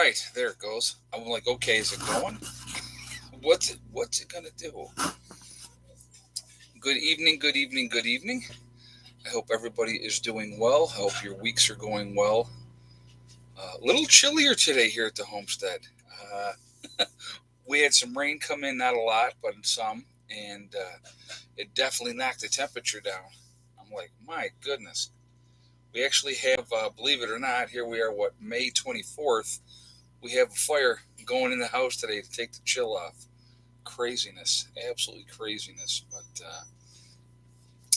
right, there it goes. I'm like, okay, is it going? What's it gonna do? Good evening, good evening, good evening. I hope everybody is doing well. I hope your weeks are going well. A little chillier today here at the homestead. We had some rain come in, not a lot, but some, and it definitely knocked the temperature down. I'm like, my goodness. We actually have, believe it or not, here we are, what, May 24th. We have a fire going in the house today to take the chill off. Craziness, absolutely craziness. But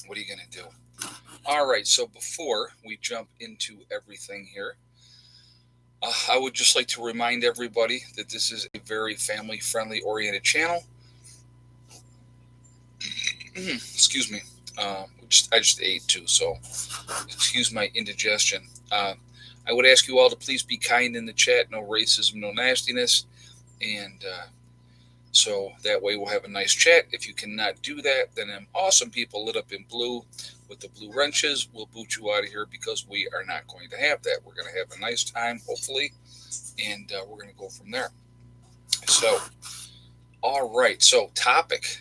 what are you going to do? All right, so before we jump into everything here, I would just like to remind everybody that this is a very family friendly oriented channel. Excuse me. I just ate too, so excuse my indigestion. I would ask you all to please be kind in the chat. No racism, no nastiness. And so that way we'll have a nice chat. If you cannot do that, then them awesome people lit up in blue with the blue wrenches will boot you out of here because we are not going to have that. We're going to have a nice time, hopefully, and we're going to go from there. So, all right. So, topic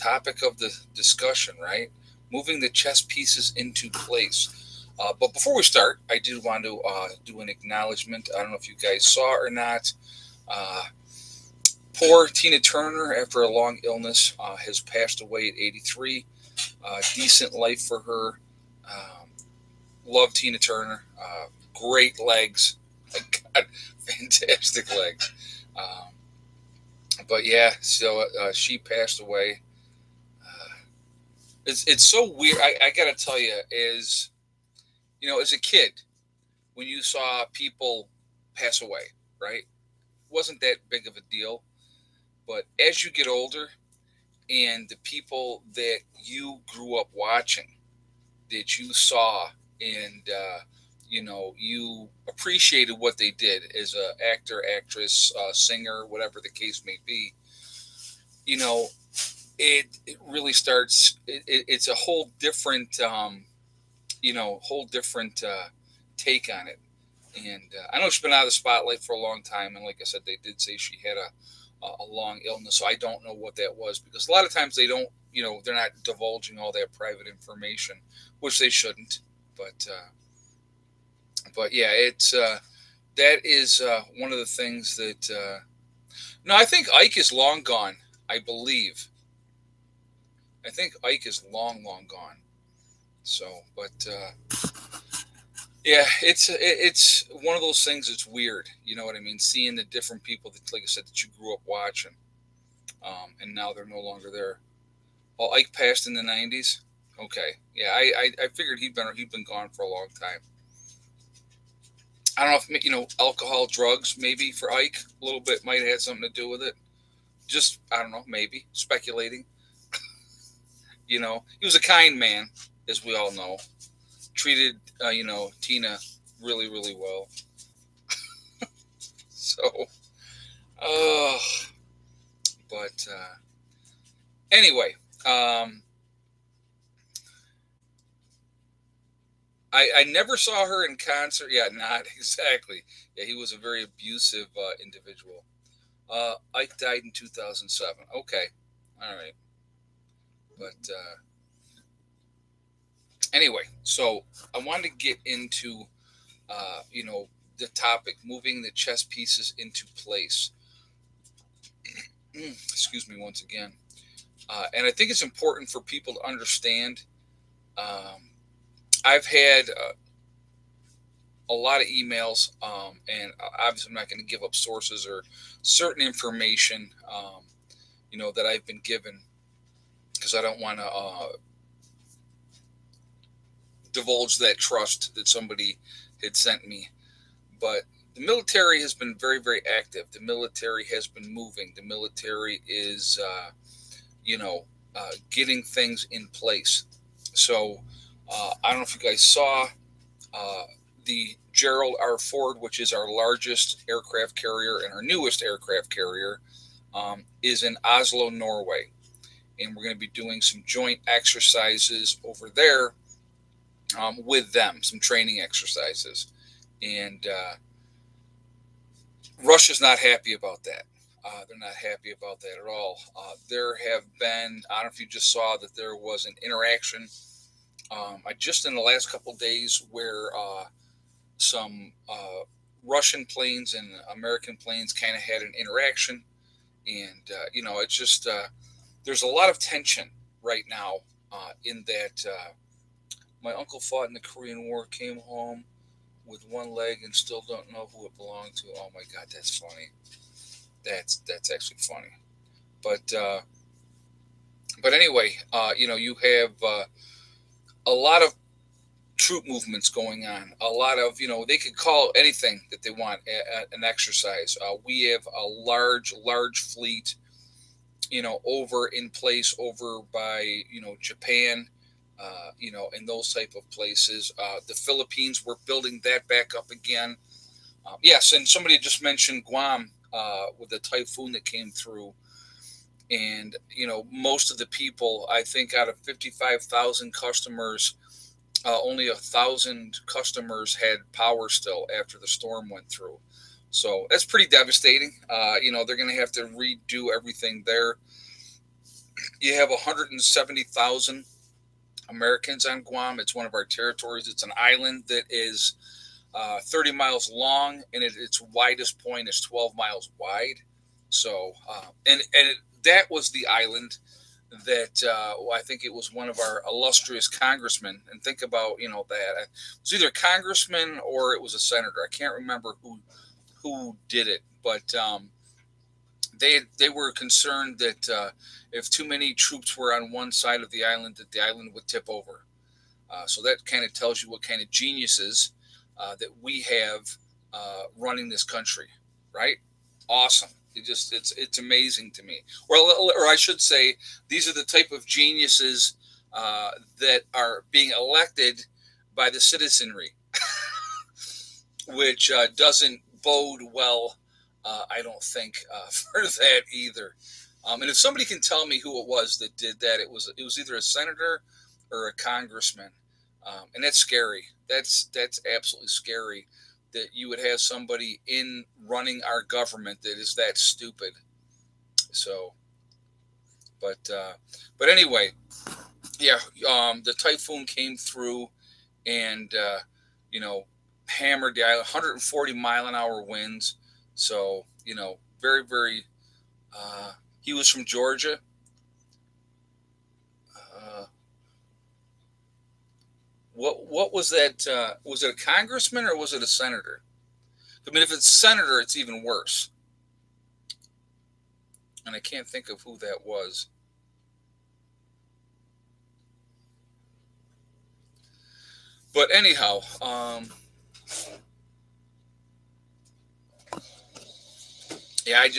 of the discussion, right? Moving the chess pieces into place. But before we start, I do want to do an acknowledgement. I don't know if you guys saw or not. Uh, Poor Tina Turner, after a long illness, has passed away at 83. Decent life for her. Um, love Tina Turner. Great legs. My God, fantastic legs. But yeah, so she passed away. Uh, it's so weird. I gotta tell you, as a kid, when you saw people pass away, right? Wasn't that big of a deal. But as you get older, and the people that you grew up watching, that you saw, and you appreciated what they did as a actor, actress, singer, whatever the case may be. You know, it really starts. It's a whole different, whole different take on it. And I know she's been out of the spotlight for a long time, and like I said, they did say she had a long illness. So I don't know what that was because a lot of times they don't, they're not divulging all that private information, which they shouldn't. But yeah, it's that is one of the things that. No, I think Ike is long gone. I believe. I think Ike is long, long gone. So, but yeah, it's one of those things that's weird. You know what I mean? Seeing the different people that, like I said, that you grew up watching, and now they're no longer there. Oh, Ike passed in the '90s. Okay, yeah, I figured he'd been gone for a long time. I don't know if alcohol, drugs, maybe for Ike a little bit might have had something to do with it. Just I don't know, maybe speculating. He was a kind man, as we all know. Treated Tina really really well. So, uh, but anyway, um, I never saw her in concert. Yeah, not exactly. Yeah, he was a very abusive individual. Ike died in 2007. Okay, all right. But anyway, so I wanted to get into the topic, moving the chess pieces into place. Excuse me once again. And I think it's important for people to understand. Um, I've had a lot of emails, and obviously I'm not going to give up sources or certain information, that I've been given because I don't want to divulge that trust that somebody had sent me. But the military has been very, very active. The military has been moving. The military is, getting things in place. So I don't know if you guys saw uh, the Gerald R. Ford, which is our largest aircraft carrier and our newest aircraft carrier, is in Oslo, Norway. And we're going to be doing some joint exercises over there with them, some training exercises. And Russia's not happy about that. They're not happy about that at all. There have been, I don't know if you just saw that there was an interaction. I just in the last couple of days where some Russian planes and American planes kind of had an interaction, and it's just there's a lot of tension right now in that. My uncle fought in the Korean War, came home with one leg, and still don't know who it belonged to. Oh my God, that's funny. That's actually funny. But anyway, you have a lot of troop movements going on. A lot of they could call anything that they want an exercise. We have a large fleet, over in place over by Japan. In those type of places, the Philippines, we're building that back up again. Yes, and somebody just mentioned Guam with the typhoon that came through, and most of the people, I think, out of 55,000 customers, only 1,000 customers had power still after the storm went through. So that's pretty devastating. They're going to have to redo everything there. You have 170,000 Americans on Guam. It's one of our territories. It's an island that is 30 miles long, and its widest point is 12 miles wide. So, that was the island that I think it was one of our illustrious congressmen. And think about that it was either a congressman or it was a senator. I can't remember who did it, but they were concerned that if too many troops were on one side of the island, that the island would tip over. So that kind of tells you what kind of geniuses that we have running this country, right? Awesome. It's amazing to me. Or I should say, these are the type of geniuses that are being elected by the citizenry, which doesn't bode well. I don't think for that either. And if somebody can tell me who it was that did that, it was either a senator or a congressman, and that's scary. That's absolutely scary that you would have somebody in running our government that is that stupid. So, but anyway, yeah, the typhoon came through and you know hammered the island, 140-mile-an-hour winds. So very very. He was from Georgia. Uh, what was that? Was it a congressman or was it a senator? I mean, if it's senator, it's even worse. And I can't think of who that was. But anyhow, yeah, I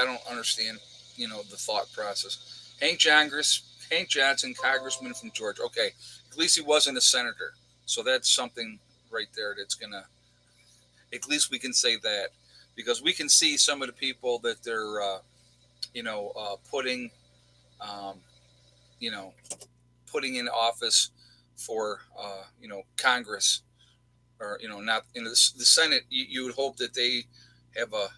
don't understand, the thought process. Hank Johnson, congressman from Georgia. Okay, at least he wasn't a senator, so that's something right there. That's gonna, at least we can say that, because we can see some of the people that they're, putting, um, you know, putting in office for, Congress, or not in the Senate. You would hope that they have a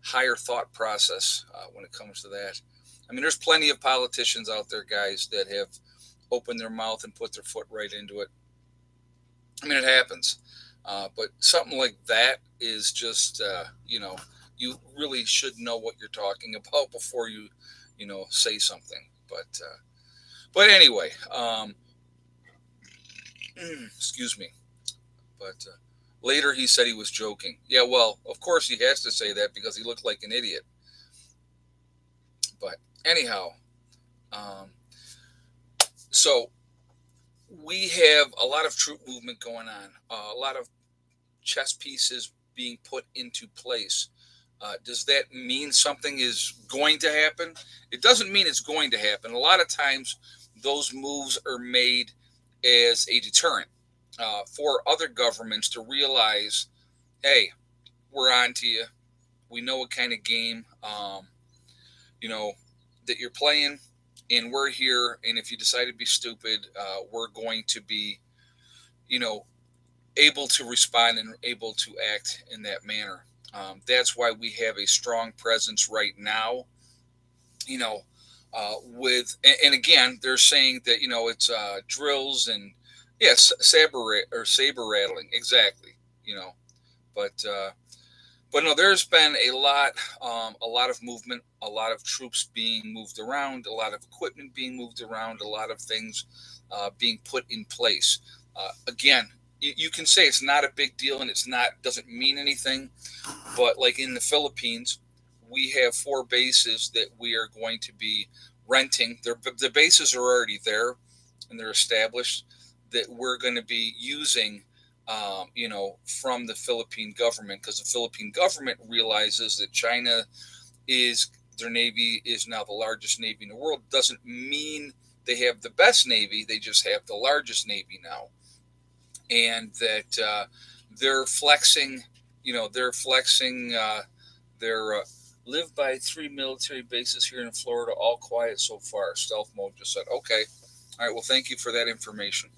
higher thought process when it comes to that. I mean, there's plenty of politicians out there, guys, that have opened their mouth and put their foot right into it. I mean, it happens. But something like that is just, you really should know what you're talking about before you, say something. But anyway, excuse me. But later he said he was joking. Yeah, well, of course he has to say that because he looked like an idiot. But anyhow, um, so we have a lot of troop movement going on, a lot of chess pieces being put into place. Does that mean something is going to happen? It doesn't mean it's going to happen. A lot of times, those moves are made as a deterrent for other governments to realize, hey, we're on to you. We know what kind of game, you know, that you're playing, and we're here. And if you decide to be stupid, we're going to be, you know, able to respond and able to act in that manner. That's why we have a strong presence right now. You know, and again, they're saying that it's drills and yes, saber rattling exactly. You know, but no, there's been a lot of movement, a lot of troops being moved around, a lot of equipment being moved around, a lot of things being put in place. Again, you can say it's not a big deal and it's not doesn't mean anything, but like in the Philippines, we have four bases that we are going to be renting. The bases are already there and they're established that we're going to be using, from the Philippine government because the Philippine government realizes that China is their navy is now the largest navy in the world. Doesn't mean they have the best navy; they just have the largest navy now, and that they're flexing. They're flexing. Their live by three military bases here in Florida, all quiet so far. Stealth mode just said, okay. All right. Well, thank you for that information.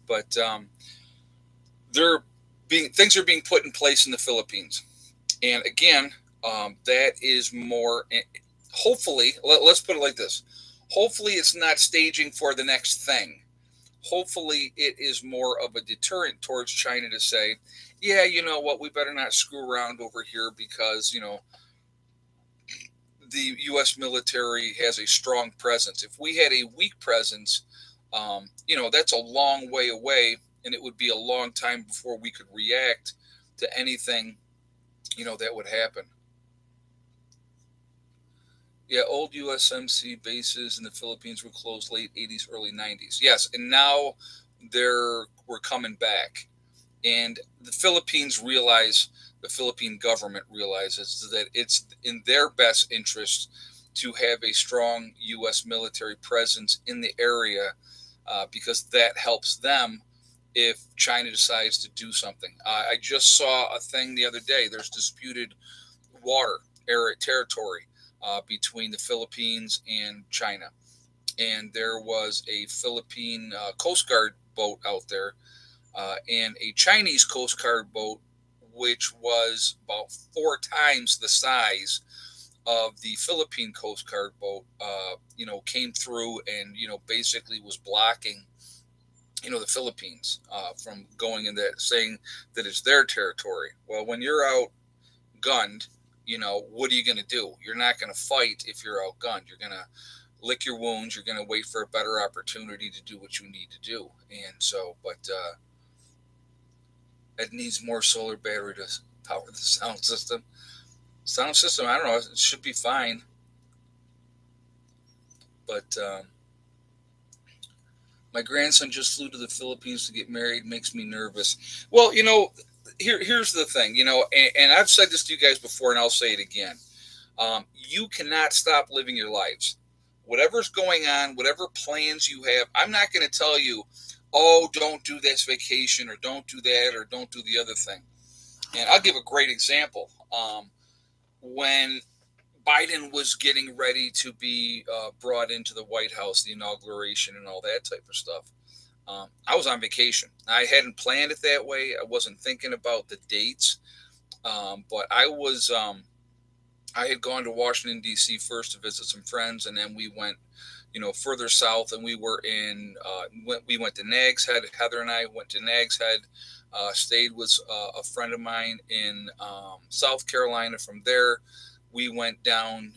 But they're things are being put in place in the Philippines, and again, that is more. Hopefully, let's put it like this. Hopefully, it's not staging for the next thing. Hopefully, it is more of a deterrent towards China to say, yeah, you know what, we better not screw around over here because the U.S. military has a strong presence. If we had a weak presence, that's a long way away, and it would be a long time before we could react to anything, that would happen. Yeah, old USMC bases in the Philippines were closed late 80s, early 90s. Yes, and now we're coming back. And the Philippine government realizes that it's in their best interest to have a strong U.S. military presence in the area because that helps them if China decides to do something. I just saw a thing the other day. There's disputed water area territory between the Philippines and China, and there was a Philippine Coast Guard boat out there and a Chinese Coast Guard boat, which was about four times the size of the Philippine Coast Guard boat, came through and basically was blocking the Philippines from going in that, saying that it's their territory. Well, when you're outgunned, what are you going to do? You're not going to fight if you're outgunned. You're going to lick your wounds. You're going to wait for a better opportunity to do what you need to do. And so, but it needs more solar battery to power the sound system. Sound system, I don't know. It should be fine, but my grandson just flew to the Philippines to get married. Makes me nervous. Well, here's the thing. And I've said this to you guys before, and I'll say it again. You cannot stop living your lives. Whatever's going on, whatever plans you have, I'm not going to tell you, oh, don't do this vacation or don't do that or don't do the other thing. And I'll give a great example. When Biden was getting ready to be brought into the White House, the inauguration and all that type of stuff, I was on vacation. I hadn't planned it that way. I wasn't thinking about the dates, but I had gone to Washington D.C. first to visit some friends, and then we went, further south, and we went to Nags Head. Heather and I went to Nags Head, stayed with a friend of mine in South Carolina. From there, we went down.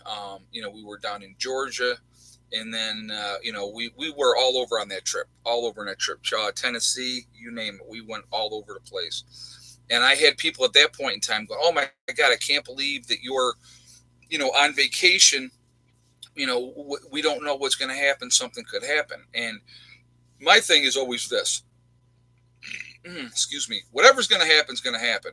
We were down in Georgia, and then we were all over on that trip, Tennessee, you name it. We went all over the place, and I had people at that point in time go, "Oh my God, I can't believe that you're." On vacation, we don't know what's going to happen. Something could happen. And my thing is always this, excuse me, whatever's going to happen is going to happen.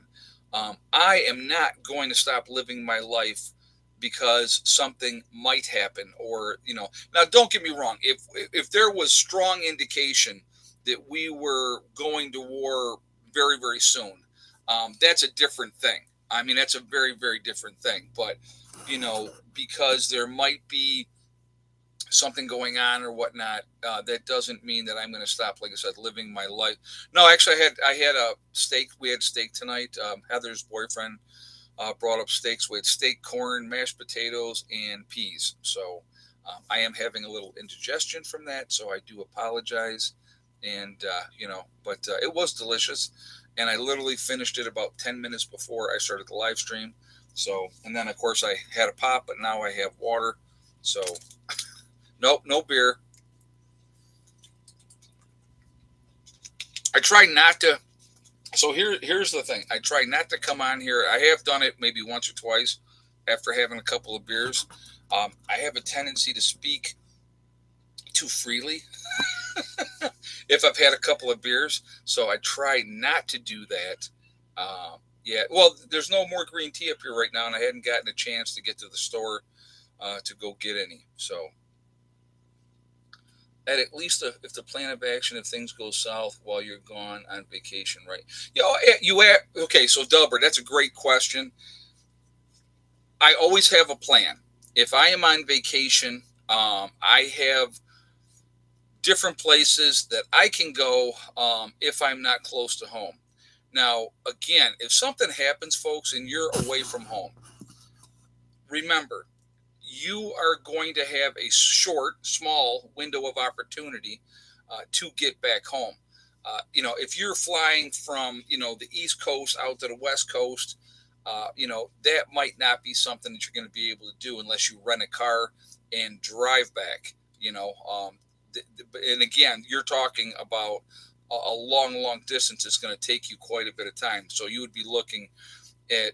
I am not going to stop living my life because something might happen or, now don't get me wrong. If there was strong indication that we were going to war very, very soon, that's a different thing. I mean, that's a very, very different thing. But, because there might be something going on or whatnot, that doesn't mean that I'm going to stop, like I said, living my life. No, actually, I had a steak. We had steak tonight. Heather's boyfriend brought up steaks. We had steak, corn, mashed potatoes, and peas. So I am having a little indigestion from that, so I do apologize. And but it was delicious, and I literally finished it about 10 minutes before I started the live stream. So, and then of course I had a pop, but now I have water. So, nope, no beer. I try not to. So here's the thing. I try not to come on here. I have done it maybe once or twice after having a couple of beers. I have a tendency to speak too freely if I've had a couple of beers. So I try not to do that. Yeah, well, there's no more green tea up here right now, and I hadn't gotten a chance to get to the store to go get any. So at least if the plan of action, if things go south while you're gone on vacation, right? Okay, so Delbert, that's a great question. I always have a plan. If I am on vacation, I have different places that I can go if I'm not close to home. Now, again, if something happens, folks, and you're away from home, remember, you are going to have a short, small window of opportunity to get back home. If you're flying from, the East Coast out to the West Coast, that might not be something that you're going to be able to do unless you rent a car and drive back. And again, you're talking about a long, long distance. It's going to take you quite a bit of time. So you would be looking at,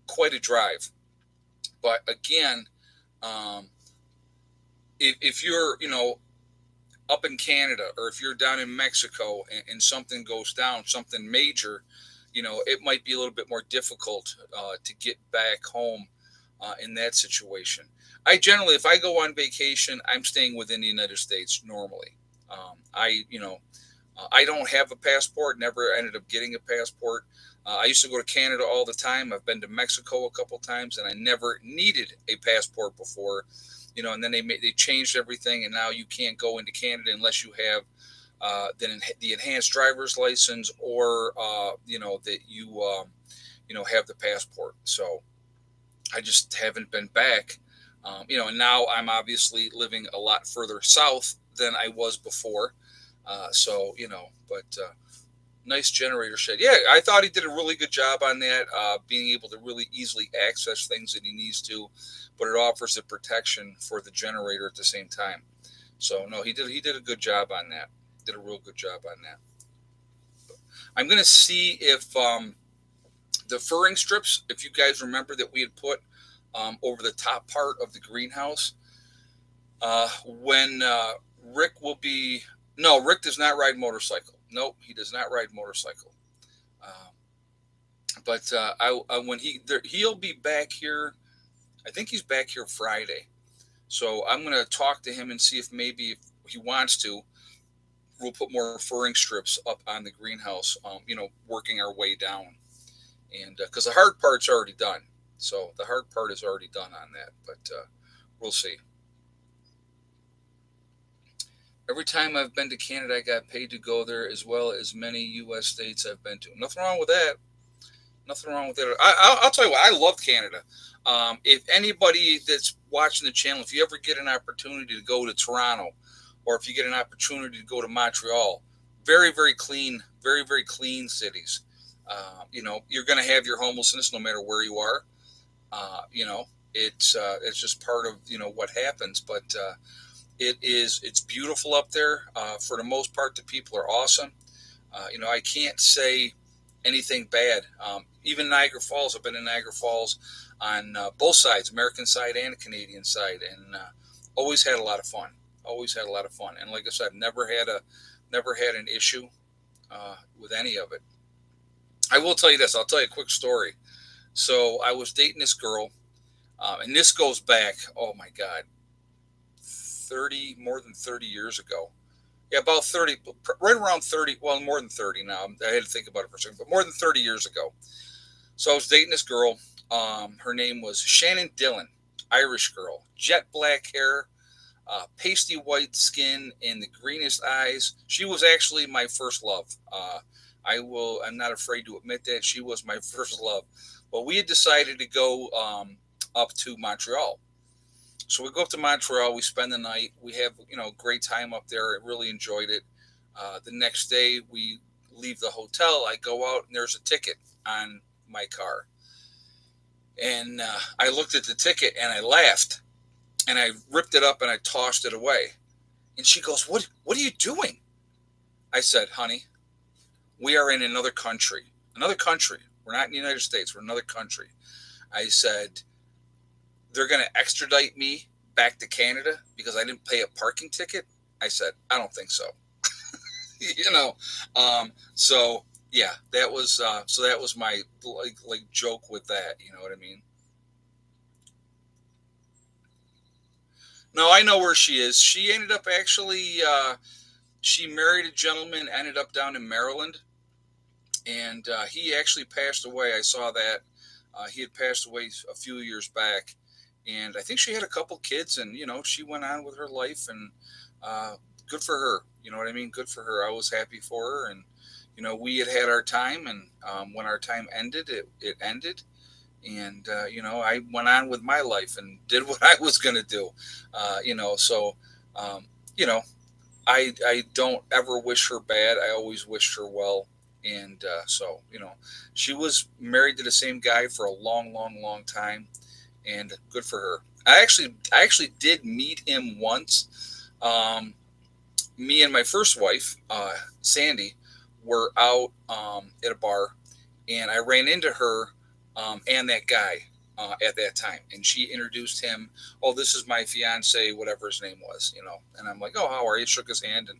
quite a drive. But again, if you're, up in Canada, or if you're down in Mexico and something goes down, something major, it might be a little bit more difficult to get back home in that situation. I generally, if I go on vacation, I'm staying within the United States normally. I don't have a passport, never ended up getting a passport. I used to go to Canada all the time. I've been to Mexico a couple times, and I never needed a passport before. And then they changed everything, and now you can't go into Canada unless you have the enhanced driver's license, or that you have the passport. So I just haven't been back. And now I'm obviously living a lot further south than I was before. But nice generator shed. Yeah, I thought he did a really good job on that, being able to really easily access things that he needs to, but it offers the protection for the generator at the same time. So no, he did a good job on that. Did a real good job on that. I'm going to see if the furring strips, if you guys remember that we had put over the top part of the greenhouse, when Rick will be. No, Rick does not ride motorcycle. Nope, he does not ride motorcycle. But when he'll be back here, I think he's back here Friday. So I'm going to talk to him and see if maybe if he wants to, we'll put more furring strips up on the greenhouse. Working our way down, and because the hard part's already done, so the hard part is already done on that. But we'll see. Every time I've been to Canada, I got paid to go there, as well as many U.S. states I've been to. Nothing wrong with that. Nothing wrong with that. I'll tell you what, I love Canada. If anybody that's watching the channel, if you ever get an opportunity to go to Toronto, or if you get an opportunity to go to Montreal, very, very clean, very, very clean cities. You're going to have your homelessness no matter where you are. It's just part of what happens, but. It's beautiful up there. For the most part, the people are awesome. I can't say anything bad. Even Niagara Falls, I've been in Niagara Falls on both sides, American side and Canadian side, and always had a lot of fun. Always had a lot of fun. And like I said, never had an issue with any of it. I will tell you this. I'll tell you a quick story. So I was dating this girl, and this goes back, oh my God, more than 30 years ago. Yeah, about 30, right around 30, well, more than 30 now. I had to think about it for a second, but more than 30 years ago. So I was dating this girl. Her name was Shannon Dillon, Irish girl, jet black hair, pasty white skin, and the greenest eyes. She was actually my first love. I'm not afraid to admit that she was my first love. Well, we had decided to go up to Montreal. So we go up to Montreal. We spend the night. We have a great time up there. I really enjoyed it. The next day we leave the hotel. I go out and there's a ticket on my car, and I looked at the ticket and I laughed and I ripped it up and I tossed it away. And she goes, "What are you doing?" I said, "Honey, we are in another country. Another country. We're not in the United States. We're in another country." I said, "They're going to extradite me back to Canada because I didn't pay a parking ticket." I said, "I don't think so." you know, so yeah, that was my like joke with that. You know what I mean? No, I know where she is. She ended up actually. She married a gentleman. Ended up down in Maryland, and he actually passed away. I saw that he had passed away a few years back, and I think she had a couple kids, and she went on with her life, and uh, good for her. You know what I mean? Good for her. I was happy for her, and we had our time, and when our time ended, it ended, and I went on with my life and did what I was going to do. So um, you know I don't ever wish her bad. I always wished her well. And so, she was married to the same guy for a long, long, long time, and good for her. I actually did meet him once. Me and my first wife, Sandy, were out at a bar, and I ran into her and that guy at that time, and she introduced him. Oh, this is my fiance, whatever his name was, And I'm like, oh, how are you? Shook his hand and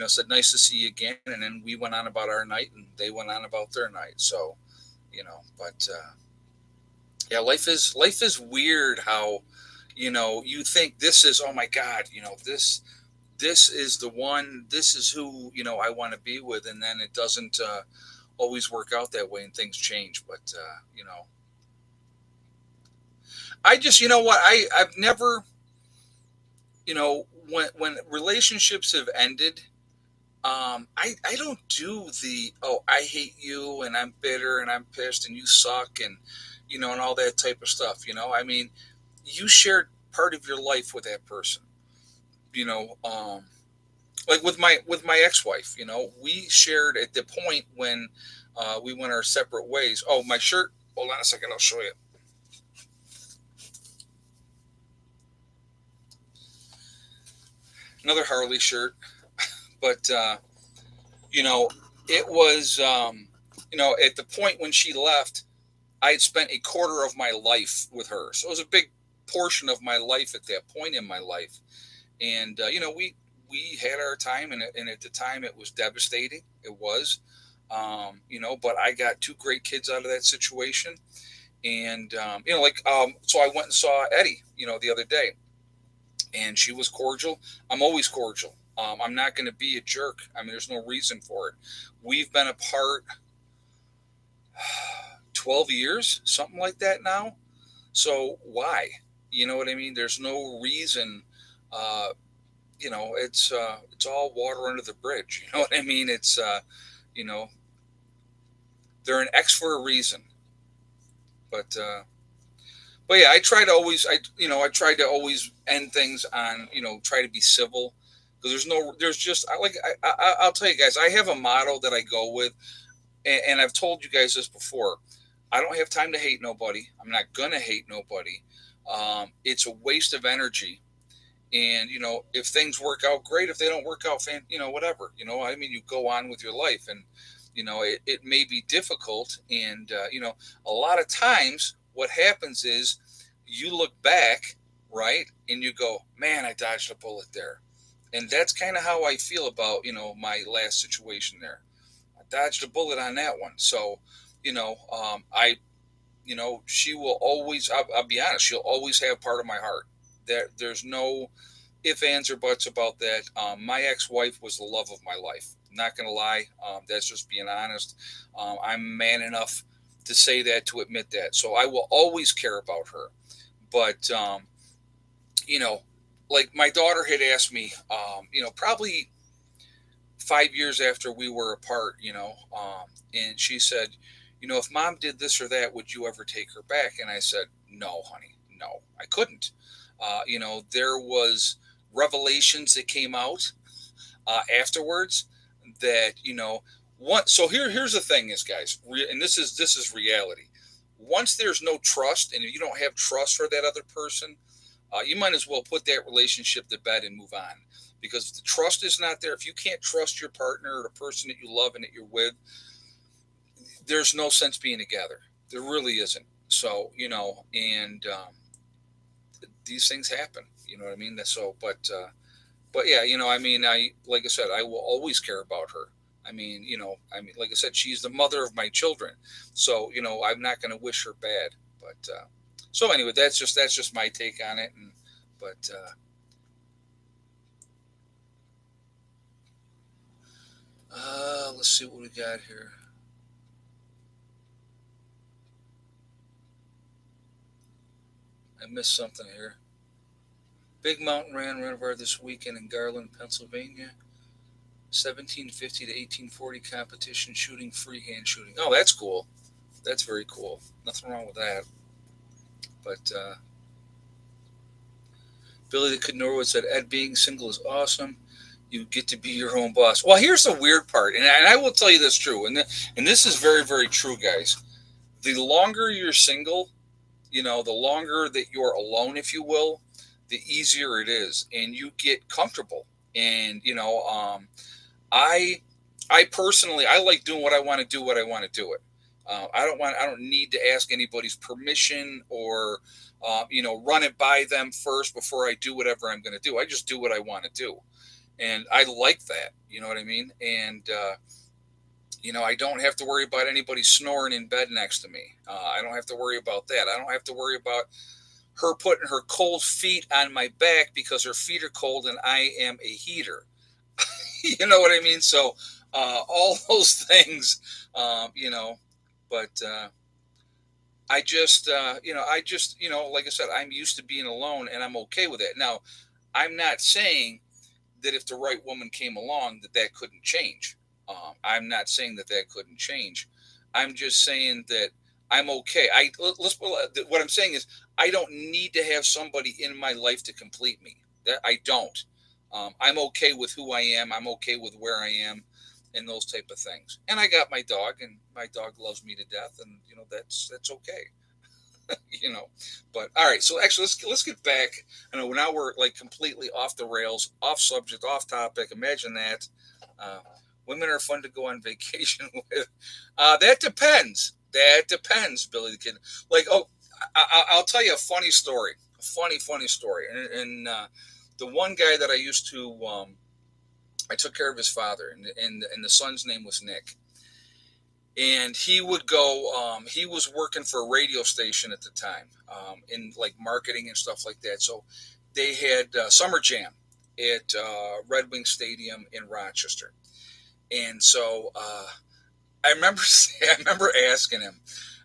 said, nice to see you again. And then we went on about our night, and they went on about their night. So, but yeah, life is weird. How you think this is, oh my God, this is the one, this is who I want to be with, and then it doesn't always work out that way, and things change. But I just, what, I've never, when relationships have ended, I don't do the, oh, I hate you and I'm bitter and I'm pissed and you suck, and and all that type of stuff. I mean, you shared part of your life with that person. You know, like with my ex-wife. We shared at the point when we went our separate ways. Oh, my shirt. Hold on a second. I'll show you. Another Harley shirt, but you know, it was at the point when she left, I had spent a quarter of my life with her, so it was a big portion of my life at that point in my life. And we had our time, and at the time it was devastating. It was, but I got two great kids out of that situation, and so I went and saw Eddie, the other day, and she was cordial. I'm always cordial. I'm not going to be a jerk. I mean, there's no reason for it. We've been apart 12 years, something like that now. So why? You know what I mean? There's no reason. Uh, it's all water under the bridge. You know what I mean? You know, they're an X for a reason. But yeah, I try to always, I try to always end things on, try to be civil, because there's just, I'll tell you guys, I have a motto that I go with, and I've told you guys this before. I don't have time to hate nobody. I'm not gonna hate nobody. It's a waste of energy. And if things work out, great. If they don't work out, whatever. I mean, you go on with your life, and it may be difficult. And a lot of times, what happens is you look back, right, and you go, "Man, I dodged a bullet there." And that's kind of how I feel about my last situation there. I dodged a bullet on that one. So, she will always. I'll be honest. She'll always have part of my heart. There's no if, ands, or buts about that. My ex-wife was the love of my life. Not gonna lie. That's just being honest. I'm man enough to say that, to admit that. So I will always care about her. But you know, like my daughter had asked me, probably 5 years after we were apart, and she said, if mom did this or that, would you ever take her back? And I said, no, honey, no, I couldn't. There was revelations that came out afterwards that, what. So here's the thing is, guys, and this is reality. Once there's no trust, and if you don't have trust for that other person, you might as well put that relationship to bed and move on. Because if the trust is not there, if you can't trust your partner or the person that you love and that you're with, there's no sense being together. There really isn't. So, and these things happen. You know what I mean? So, but yeah, I like I said, I will always care about her. Like I said, she's the mother of my children. So, I'm not going to wish her bad. But so anyway, that's just my take on it. And but let's see what we got here. I missed something here. Big Mountain ran over this weekend in Garland, Pennsylvania. 1750 to 1840 competition shooting, freehand shooting. Oh, that's cool. That's very cool. Nothing wrong with that. But Billy the Kid Norwood said, Ed, being single is awesome. You get to be your own boss. Well, here's the weird part, and I will tell you this true, and this is very, very true, guys. The longer you're single, the longer that you're alone, if you will, the easier it is, and you get comfortable. And I I personally I like doing what I want to do what I want to do it. I don't need to ask anybody's permission or run it by them first before I do whatever I'm going to do. I just do what I want to do, and I like that. You know what I mean? And I don't have to worry about anybody snoring in bed next to me. I don't have to worry about that. I don't have to worry about her putting her cold feet on my back because her feet are cold and I am a heater. You know what I mean? So all those things, but like I said, I'm used to being alone and I'm okay with it. Now, I'm not saying that if the right woman came along that couldn't change. I'm not saying that couldn't change. I'm just saying that I'm okay. What I'm saying is I don't need to have somebody in my life to complete me. That I don't. I'm okay with who I am. I'm okay with where I am, and those type of things. And I got my dog, and my dog loves me to death, and that's okay. you know. But all right, so actually, let's get back. I know now we're like completely off the rails, off subject, off topic. Imagine that. Uh, Women are fun to go on vacation with. That depends. That depends, Billy the Kid. Like, I'll tell you a funny story. A funny story. And the one guy that I used to, I took care of his father, and the son's name was Nick. And he would go. He was working for a radio station at the time, in like marketing and stuff like that. So they had Summer Jam at Red Wing Stadium in Rochester. And so I remember I remember asking him,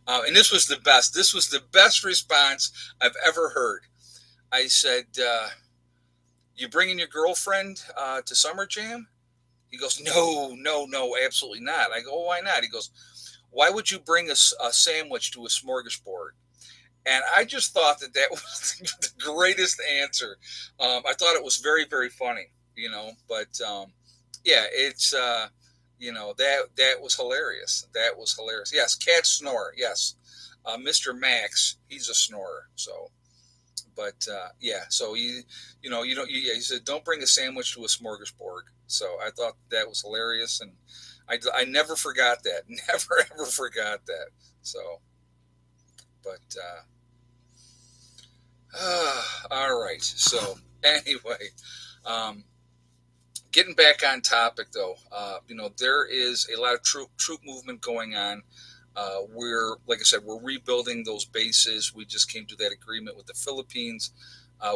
and this was the best. This was the best response I've ever heard. I said, "You bringing your girlfriend to Summer Jam?" He goes, "No, no, no, absolutely not." I go, "Oh, why not?" He goes, "Why would you bring a sandwich to a smorgasbord?" And I just thought that was the greatest answer. I thought it was very, very funny, But yeah, it's that was hilarious. That was hilarious. Yes, cats snore. Yes, Mr. Max, he's a snorer. So, but yeah, so he said don't bring a sandwich to a smorgasbord. So I thought that was hilarious, and I never forgot that. Never ever forgot that. So, but all right. So anyway, um, getting back on topic though, there is a lot of troop movement going on. Like I said, we're rebuilding those bases. We just came to that agreement with the Philippines.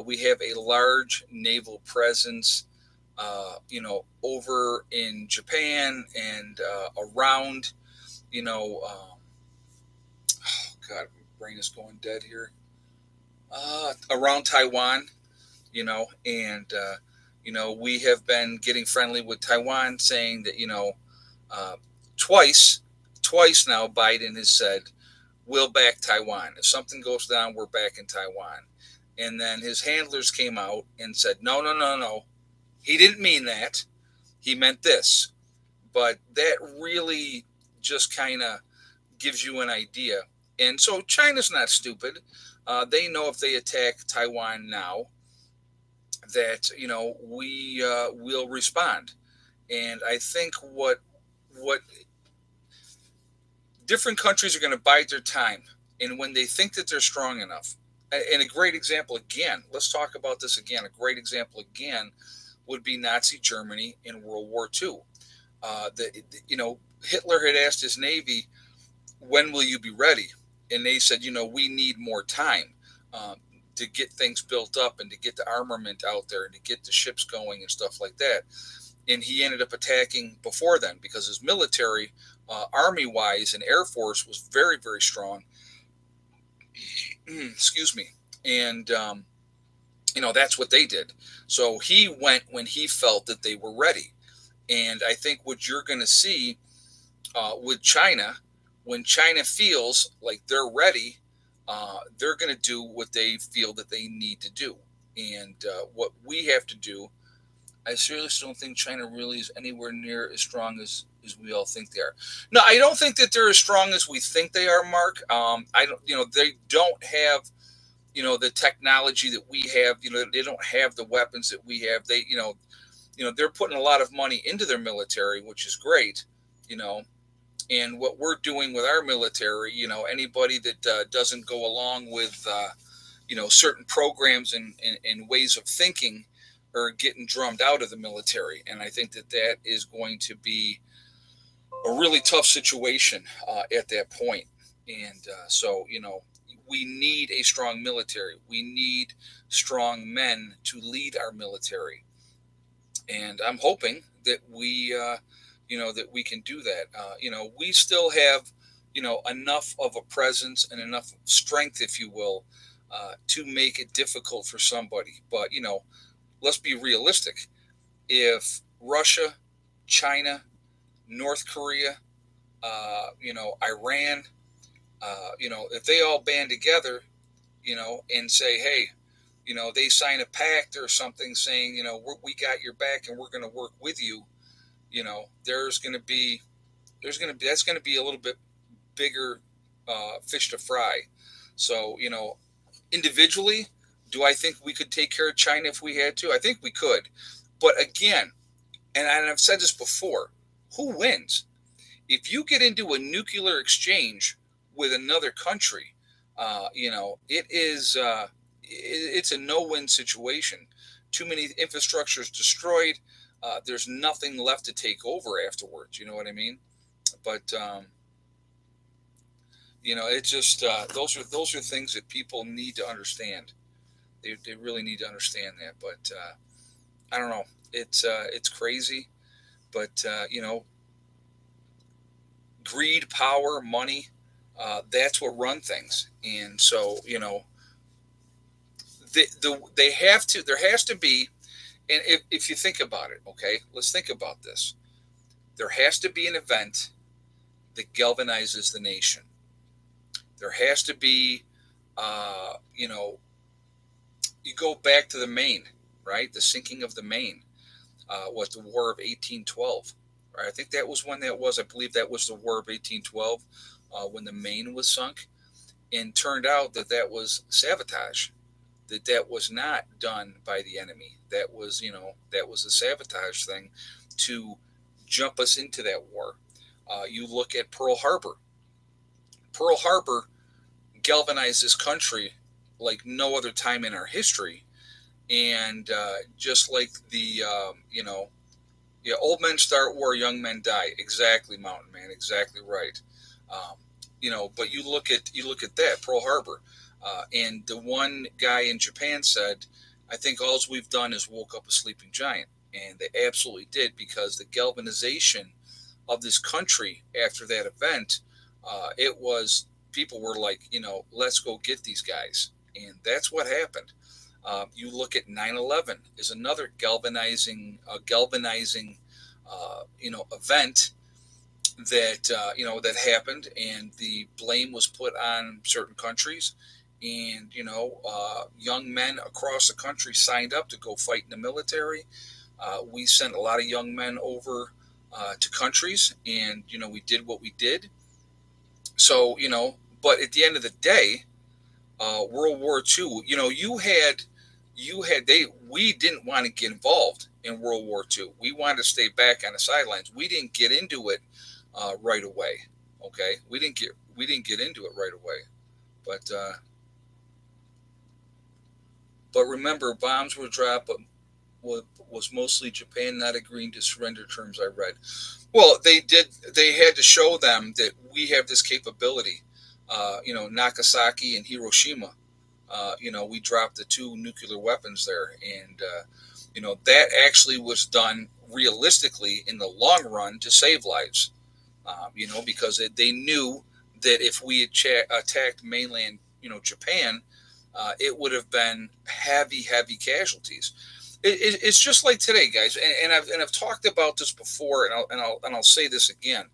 We have a large naval presence, over in Japan and around, oh God, my brain is going dead here. Around Taiwan, and we have been getting friendly with Taiwan, saying that uh, twice, twice now, Biden has said, we'll back Taiwan. If something goes down, we're back in Taiwan. And then his handlers came out and said, no, no, no, no. He didn't mean that. He meant this. But that really just kind of gives you an idea. And so China's not stupid. They know if they attack Taiwan now, that we will respond. And I think what different countries are going to bide their time, and when they think that they're strong enough. And a great example again, let's talk about this again. A great example again would be Nazi Germany in World War II. Hitler had asked his navy, "When will you be ready?" And they said, "We need more time to get things built up and to get the armament out there and to get the ships going and stuff like that." And he ended up attacking before then because his military, army wise and air force, was very, very strong. Excuse me. And that's what they did. So he went when he felt that they were ready. And I think what you're going to see with China, when China feels like they're ready, they're going to do what they feel that they need to do. And what we have to do, I seriously don't think China really is anywhere near as strong as we all think they are. No, I don't think that they're as strong as we think they are, Mark. I don't, they don't have, the technology that we have. They don't have the weapons that we have. They, they're putting a lot of money into their military, which is great. You know, and what we're doing with our military, anybody that doesn't go along with, certain programs and ways of thinking are getting drummed out of the military. And I think that is going to be a really tough situation at that point. And so, we need a strong military. We need strong men to lead our military. And I'm hoping that that we can do that. We still have, enough of a presence and enough strength, if you will, to make it difficult for somebody. But, let's be realistic. If Russia, China, North Korea, Iran, if they all band together, and say, hey, they sign a pact or something saying, we got your back and we're going to work with you, that's going to be a little bit bigger fish to fry. So, individually, do I think we could take care of China if we had to? I think we could. But again, and I've said this before, who wins? If you get into a nuclear exchange with another country, it's a no-win situation. Too many infrastructures destroyed. There's nothing left to take over afterwards. You know what I mean? But it's just those are things that people need to understand. They really need to understand that. But I don't know. It's crazy. But greed, power, money. That's what run things. And so they have to. There has to be. And if you think about it, okay, let's think about this. There has to be an event that galvanizes the nation. There has to be, you go back to the Maine, right? The sinking of the Maine, the War of 1812. Right? I think that was when that was. I believe that was the War of 1812 when the Maine was sunk. And turned out that was sabotage. That was not done by the enemy. That was a sabotage thing to jump us into that war. You look at Pearl Harbor. Pearl Harbor galvanized this country like no other time in our history. And just like old men start war, young men die. Exactly, Mountain Man. Exactly right. But you look at that Pearl Harbor. And the one guy in Japan said, I think all we've done is woke up a sleeping giant. And they absolutely did, because the galvanization of this country after that event, people were like, let's go get these guys. And that's what happened. You look at 9/11 is another galvanizing event that that happened, and the blame was put on certain countries, and young men across the country signed up to go fight in the military. We sent a lot of young men over to countries, and we did what we did. So but at the end of the day, World War II, you had they we didn't want to get involved in World War II. We wanted to stay back on the sidelines. We didn't get into it right away. Okay, we didn't get into it right away. But remember, bombs were dropped, but was mostly Japan not agreeing to surrender terms. I read. Well, they did. They had to show them that we have this capability. Nagasaki and Hiroshima. We dropped the two nuclear weapons there, and that actually was done realistically in the long run to save lives. Because they knew that if we had attacked mainland, Japan, it would have been heavy, heavy casualties. It's just like today, guys, and I've talked about this before, and I'll say this again.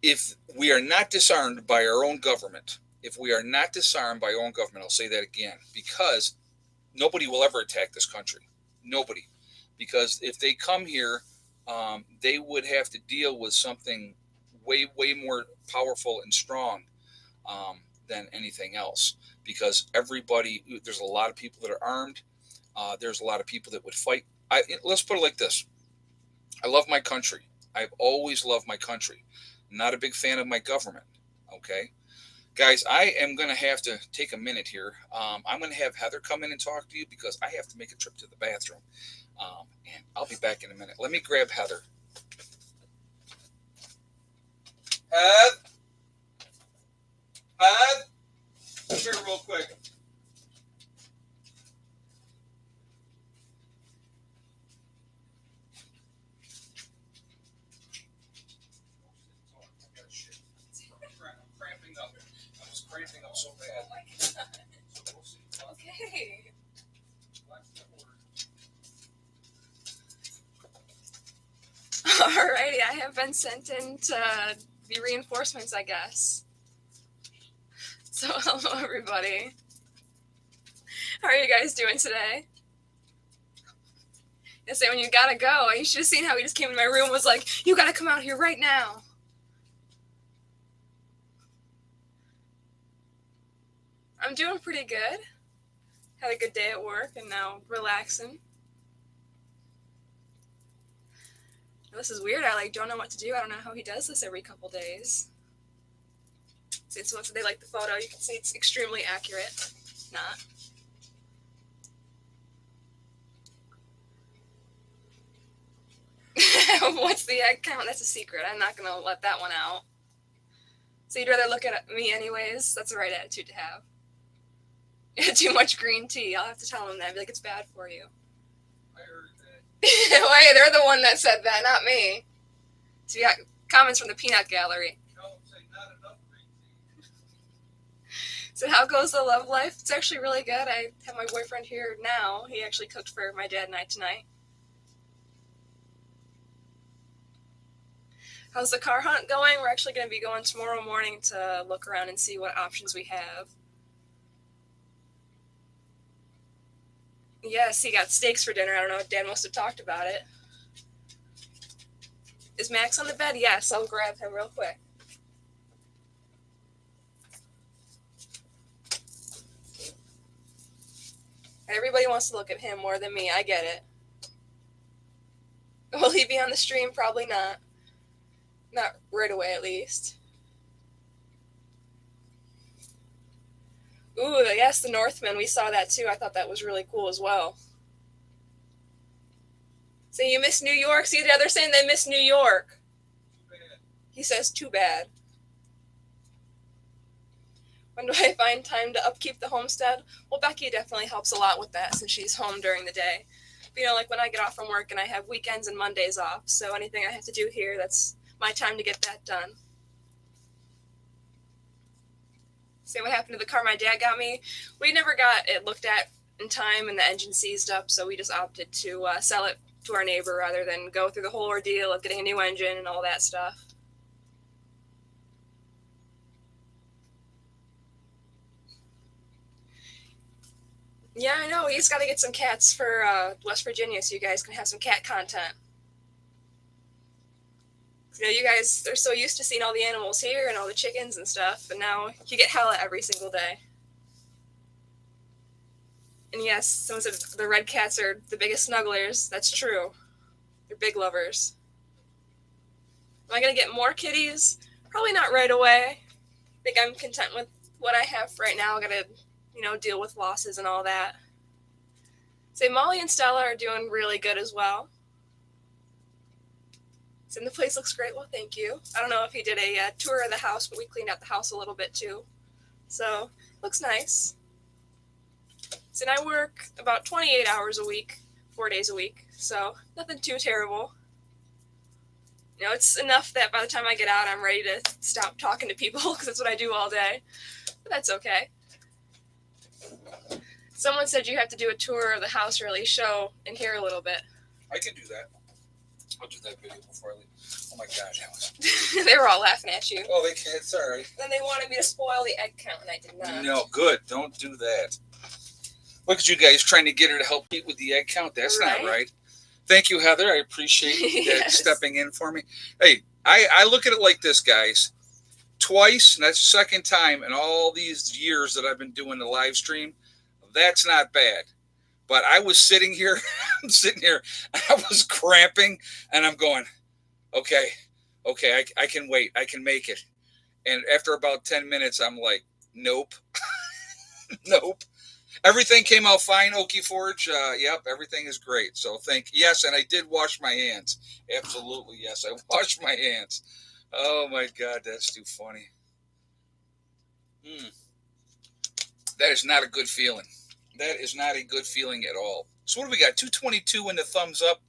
If we are not disarmed by our own government, I'll say that again, because nobody will ever attack this country. Nobody, because if they come here, they would have to deal with something way, way more powerful and strong than anything else. Because there's a lot of people that are armed. There's a lot of people that would fight. Let's put it like this: I love my country. I've always loved my country. I'm not a big fan of my government. Okay, guys, I am going to have to take a minute here. I'm going to have Heather come in and talk to you because I have to make a trip to the bathroom. And I'll be back in a minute. Let me grab Heather. Heather? Come here real quick. I'm cramping up. I was cramping up so bad. Oh my God. So we'll see. Okay. Alrighty, I have been sent in to be reinforcements, I guess. So, hello everybody. How are you guys doing today? I say when you gotta go, you should have seen how he just came in my room and was like, you gotta come out here right now. I'm doing pretty good. Had a good day at work and now relaxing. This is weird. I don't know what to do. I don't know how he does this every couple days. See, so once they like the photo, you can see it's extremely accurate. Not. What's the egg count? That's a secret. I'm not going to let that one out. So you'd rather look at me anyways? That's the right attitude to have. Too much green tea. I'll have to tell them that. I'd be like, it's bad for you. I heard that. Wait, they're the one that said that, not me. So you got comments from the peanut gallery. Not enough green tea. So how goes the love life? It's actually really good. I have my boyfriend here now. He actually cooked for my dad and I tonight. How's the car hunt going? We're actually going to be going tomorrow morning to look around and see what options we have. Yes, he got steaks for dinner. I don't know if Dad must have talked about it. Is Max on the bed? Yes, I'll grab him real quick. Everybody wants to look at him more than me. I get it. Will he be on the stream? Probably not. Not right away, at least. Ooh, yes, the Northman. We saw that too. I thought that was really cool as well. So you miss New York? See, they're saying they miss New York. Too bad. He says, too bad. When do I find time to upkeep the homestead? Well, Becky definitely helps a lot with that since she's home during the day. But, like when I get off from work and I have weekends and Mondays off, so anything I have to do here, that's my time to get that done. See what happened to the car my dad got me? We never got it looked at in time and the engine seized up, so we just opted to sell it to our neighbor rather than go through the whole ordeal of getting a new engine and all that stuff. Yeah, I know. We just got to get some cats for West Virginia so you guys can have some cat content. You know, you guys are so used to seeing all the animals here and all the chickens and stuff, and now you get Hella every single day. And yes, someone said the red cats are the biggest snugglers. That's true. They're big lovers. Am I going to get more kitties? Probably not right away. I think I'm content with what I have right now. I got to, deal with losses and all that. So Molly and Stella are doing really good as well. So the place looks great. Well, thank you. I don't know if he did a tour of the house, but we cleaned out the house a little bit too. So looks nice. So I work about 28 hours a week, 4 days a week. So nothing too terrible. It's enough that by the time I get out, I'm ready to stop talking to people because that's what I do all day. But that's okay. Someone said you have to do a tour of the house, really show and hear a little bit. I can do that. I'll do that video before I leave. Oh my God, that was... They were all laughing at you. Oh, they can't. It's all right. Then they wanted me to spoil the egg count, and I did not. No, good. Don't do that. Look at you guys trying to get her to help Pete with the egg count. That's right. Not right. Thank you, Heather. I appreciate that stepping in for me. Hey, I look at it like this, guys. Twice, and that's the second time in all these years that I've been doing the live stream. That's not bad. But I was sitting here, I was cramping, and I'm going, okay, I can wait. I can make it. And after about 10 minutes, I'm like, nope. Nope. Everything came out fine, Okie Forge. Yep, everything is great. So yes, and I did wash my hands. Absolutely, yes, I washed my hands. Oh my God, that's too funny. That is not a good feeling. That is not a good feeling at all. So what do we got? 222 in the thumbs up,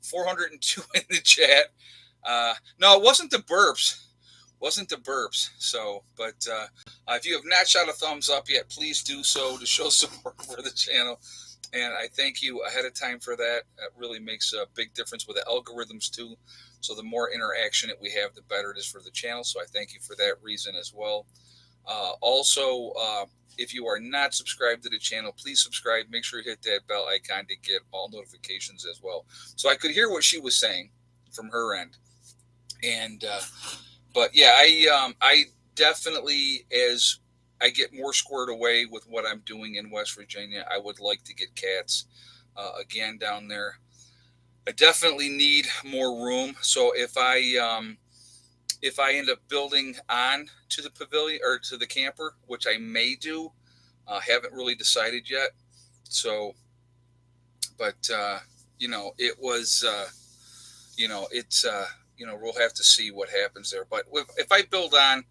402 in the chat. No, it wasn't the burps. So, but if you have not shot a thumbs up yet, please do so to show support for the channel. And I thank you ahead of time for that. That really makes a big difference with the algorithms too. So the more interaction that we have, the better it is for the channel. So I thank you for that reason as well. Also, if you are not subscribed to the channel, please subscribe. Make sure you hit that bell icon to get all notifications as well. So I could hear what she was saying from her end. And, but yeah, I definitely, as I get more squared away with what I'm doing in West Virginia, I would like to get cats again down there. I definitely need more room. So if I end up building on to the pavilion or to the camper, which I may do, haven't really decided yet. So, but it was, we'll have to see what happens there. But if I build on,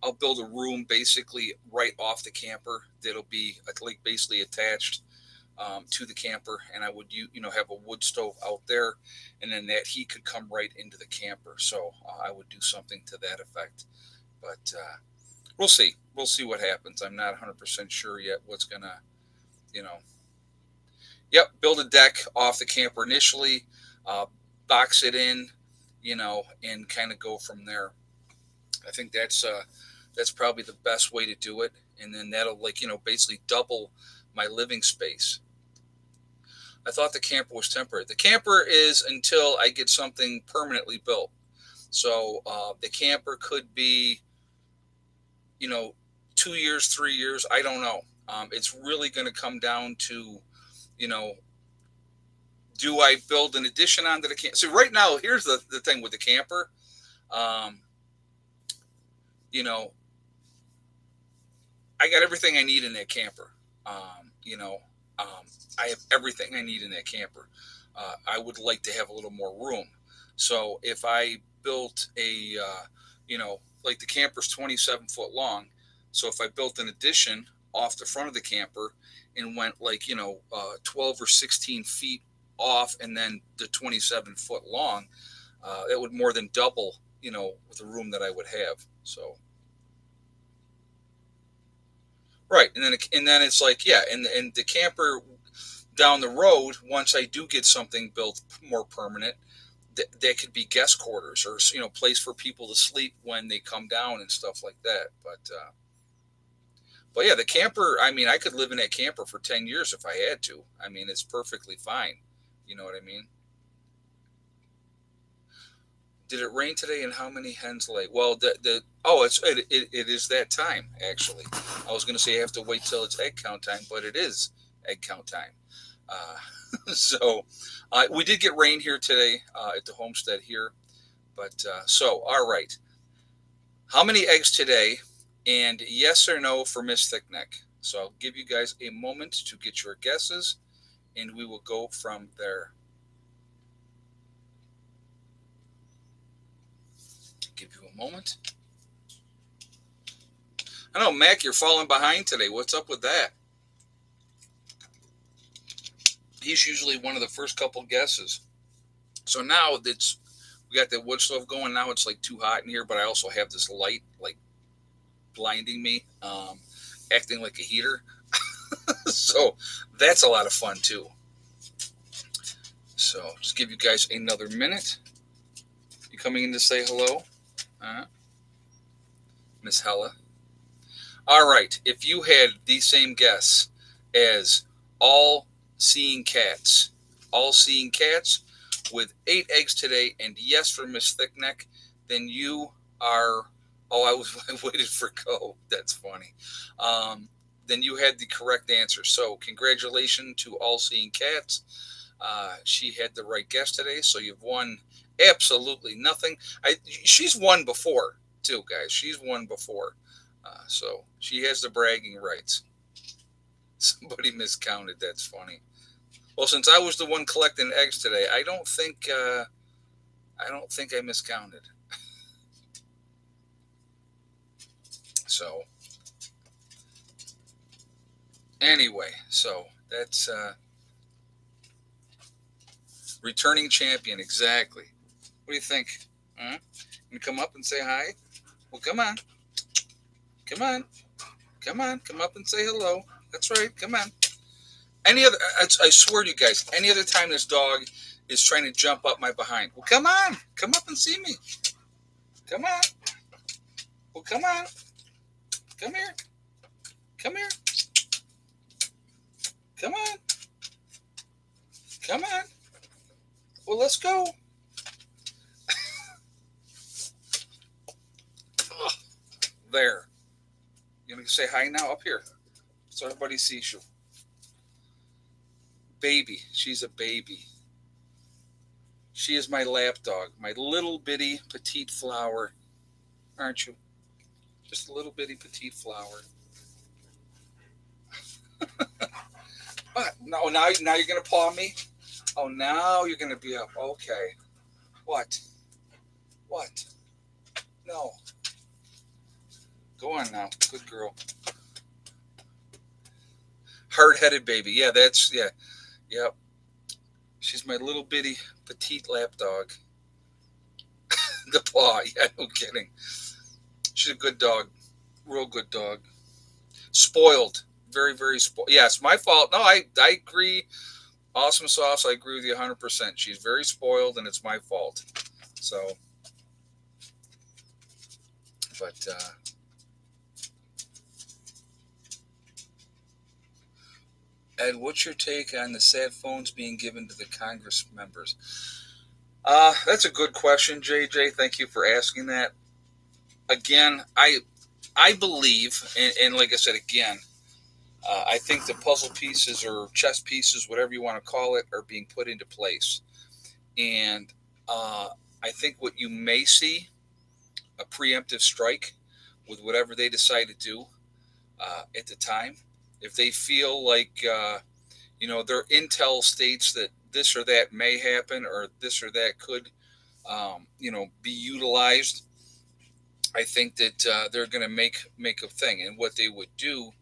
I'll build a room basically right off the camper that'll be like basically attached to the camper, and I would have a wood stove out there, and then that heat could come right into the camper. So I would do something to that effect. But we'll see. We'll see what happens. I'm not 100% sure yet what's gonna, Yep, build a deck off the camper initially, box it in, and kind of go from there. I think that's probably the best way to do it, and then that'll basically double my living space. I thought the camper was temporary. The camper is until I get something permanently built. So the camper could be, 2 years, 3 years. I don't know. It's really going to come down to, do I build an addition onto the camper? So right now, here's the thing with the camper. I got everything I need in that camper. I have everything I need in that camper. I would like to have a little more room. So if I built a, like the camper's 27 foot long. So if I built an addition off the front of the camper and went 12 or 16 feet off and then the 27 foot long, that would more than double, the room that I would have. So. Right. And then it's like, yeah. And the camper, down the road, once I do get something built more permanent, that could be guest quarters or place for people to sleep when they come down and stuff like that. But yeah, the camper. I mean, I could live in that camper for 10 years if I had to. I mean, it's perfectly fine. You know what I mean? Did it rain today, and how many hens lay? Well, the oh, it is that time actually. I was going to say I have to wait till it's egg count time, but it is egg count time. So we did get rain here today at the homestead here, but so all right. How many eggs today? And yes or no for Miss Thickneck. So I'll give you guys a moment to get your guesses, and we will go from there. Give you a moment. I know, Mac, you're falling behind today. What's up with that? He's usually one of the first couple guesses. So now we got that wood stove going. Now it's like too hot in here, but I also have this light like blinding me, acting like a heater. So that's a lot of fun too. So just give you guys another minute. You coming in to say hello? Miss Hella. All right. If you had the same guess as all seeing cats with 8 eggs today, and yes for Miss Thickneck, then you are. Oh, I waited for go. That's funny. Then you had the correct answer. So congratulations to all seeing cats. She had the right guess today, so you've won absolutely nothing. She's won before too, guys. She's won before, so she has the bragging rights. Somebody miscounted. That's funny. Well, since I was the one collecting eggs today, I don't think I miscounted. So anyway, so that's returning champion. Exactly. What do you think? You come up and say hi? Well, come on. Come on. Come on. Come up and say hello. That's right. Come on. I swear to you guys, any other time this dog is trying to jump up my behind. Well, come on. Come up and see me. Come on. Well, come on. Come here. Come here. Come on. Come on. Well, let's go. There. You gonna say hi now up here so everybody sees you. Baby. She's a baby. She is my lap dog, my little bitty petite flower. Aren't you? Just a little bitty petite flower. What? No, now you're gonna paw me? Oh, now you're gonna be up. Okay. What? What? No. Go on now. Good girl. Hard-headed baby. Yeah, Yep. She's my little bitty petite lap dog. The paw. Yeah, no kidding. She's a good dog. Real good dog. Spoiled. Very, very spoiled. Yes, my fault. No, I agree. Awesome sauce. I agree with you 100%. She's very spoiled, and it's my fault. So, but Ed, what's your take on the sad phones being given to the Congress members? That's a good question, JJ. Thank you for asking that. Again, I believe, and like I said again, I think the puzzle pieces or chess pieces, whatever you want to call it, are being put into place. And I think what you may see, a preemptive strike with whatever they decide to do at the time. If they feel like, their intel states that this or that may happen or this or that could, be utilized, I think that they're going to make a thing. And what they would do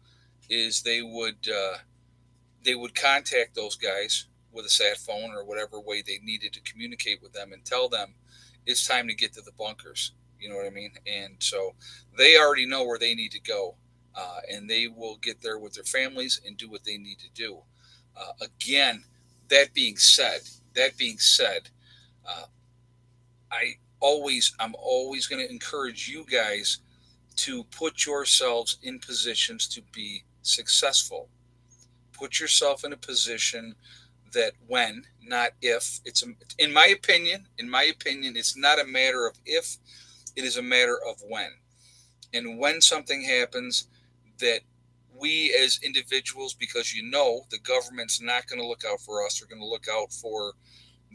is they would contact those guys with a sat phone or whatever way they needed to communicate with them and tell them it's time to get to the bunkers. You know what I mean? And so they already know where they need to go, and they will get there with their families and do what they need to do. Again, that being said, that being said, uh, I'm always going to encourage you guys to put yourselves in positions to be successful. Put yourself in a position that when, not if, in my opinion, it's not a matter of if, it is a matter of when. And when something happens, that we as individuals, because the government's not going to look out for us, they're going to look out for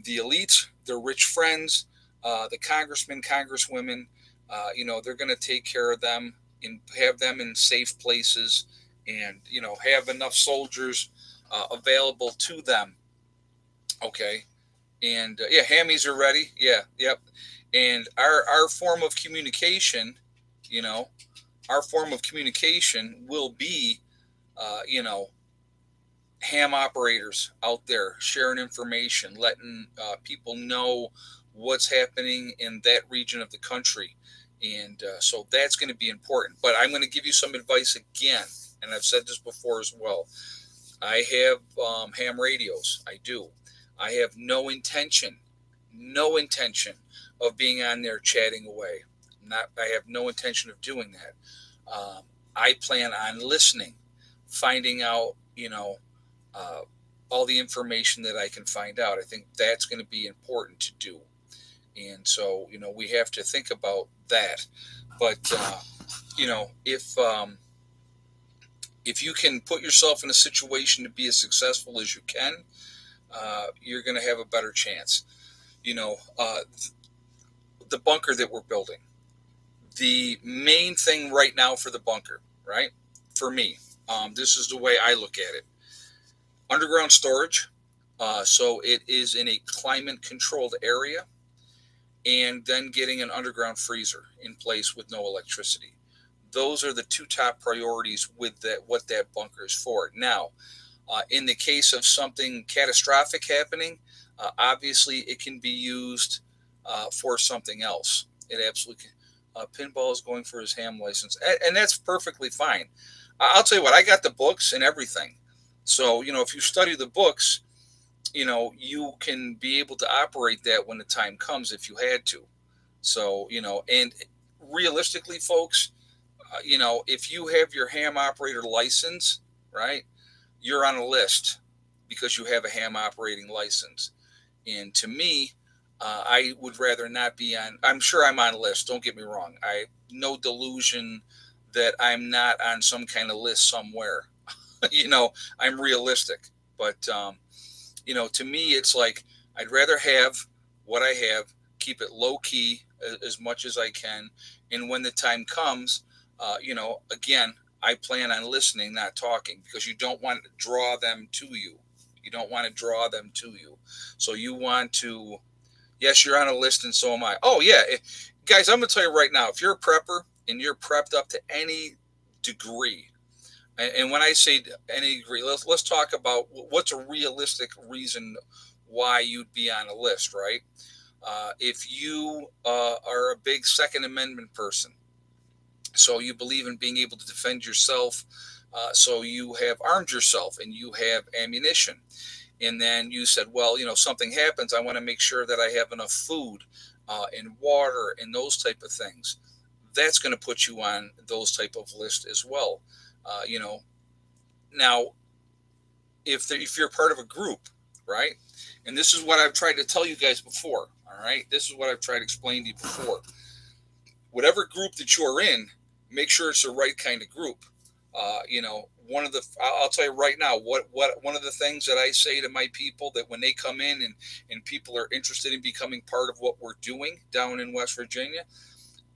the elites, their rich friends, the congressmen, congresswomen. They're going to take care of them and have them in safe places, and have enough soldiers available to them. Okay, and yeah, hammies are ready. Yeah, yep. And our form of communication, you know, our form of communication will be, uh, you know, ham operators out there sharing information, letting people know what's happening in that region of the country. And so that's going to be important. But I'm going to give you some advice again. And I've said this before as well. I have ham radios. I do. I have no intention of being on there chatting away. I have no intention of doing that. I plan on listening, finding out, uh, all the information that I can find out. I think that's going to be important to do. And so, we have to think about that. But, if you can put yourself in a situation to be as successful as you can, you're going to have a better chance. You know, uh, the bunker that we're building, the main thing right now for the bunker, right? For me, this is the way I look at it: underground storage. So it is in a climate controlled area, and then getting an underground freezer in place with no electricity. Those are the two top priorities with what that bunker is for. Now, in the case of something catastrophic happening, obviously it can be used for something else. It absolutely can. Pinball is going for his ham license, and that's perfectly fine. I'll tell you what, I got the books and everything. So, if you study the books, you can be able to operate that when the time comes if you had to. So, and realistically, folks, if you have your ham operator license, right, you're on a list because you have a ham operating license. And to me, I would rather not be on. I'm sure I'm on a list. Don't get me wrong. I no delusion that I'm not on some kind of list somewhere. I'm realistic. But to me, it's like I'd rather have what I have, keep it low key as much as I can, and when the time comes, again, I plan on listening, not talking, because you don't want to draw them to you. You don't want to draw them to you. So you want to, yes, you're on a list, and so am I. Oh, yeah. Guys, I'm going to tell you right now, if you're a prepper and you're prepped up to any degree, and when I say any degree, let's talk about what's a realistic reason why you'd be on a list, right? If you are a big Second Amendment person, so you believe in being able to defend yourself, so you have armed yourself and you have ammunition, and then you said, well, something happens, I want to make sure that I have enough food and water and those type of things. That's going to put you on those type of list as well. Now, if you're part of a group, right? And this is what I've tried to tell you guys before. All right, this is what I've tried to explain to you before. Whatever group that you're in, make sure it's the right kind of group. I'll tell you right now, what one of the things that I say to my people, that when they come in and people are interested in becoming part of what we're doing down in West Virginia,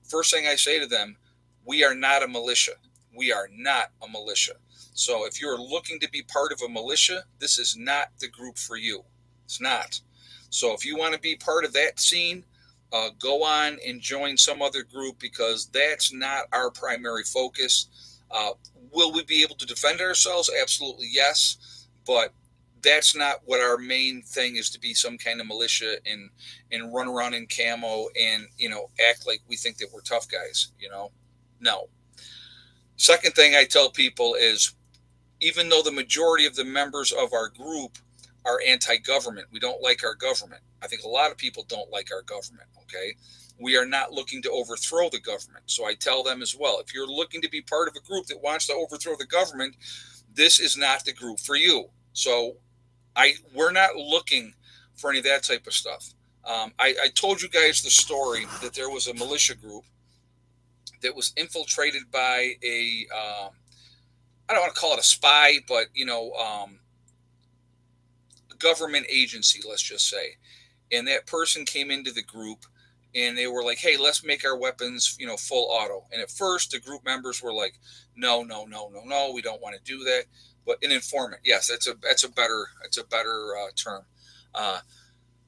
first thing I say to them: we are not a militia. We are not a militia. So if you're looking to be part of a militia, this is not the group for you. It's not. So if you want to be part of that scene, go on and join some other group, because that's not our primary focus. Will we be able to defend ourselves? Absolutely, yes. But that's not what our main thing is, to be some kind of militia and run around in camo and, act like we think that we're tough guys, No. Second thing I tell people is, even though the majority of the members of our group are anti-government. We don't like our government. I think a lot of people don't like our government, okay? We are not looking to overthrow the government. So I tell them as well, if you're looking to be part of a group that wants to overthrow the government, this is not the group for you. So we're not looking for any of that type of stuff. I told you guys the story that there was a militia group that was infiltrated by I don't want to call it a spy, but a government agency, let's just say. And that person came into the group and they were like, "Hey, let's make our weapons, full auto." And at first, the group members were like, "No, no, no, no, no, we don't want to do that." But an informant, yes, that's a better term.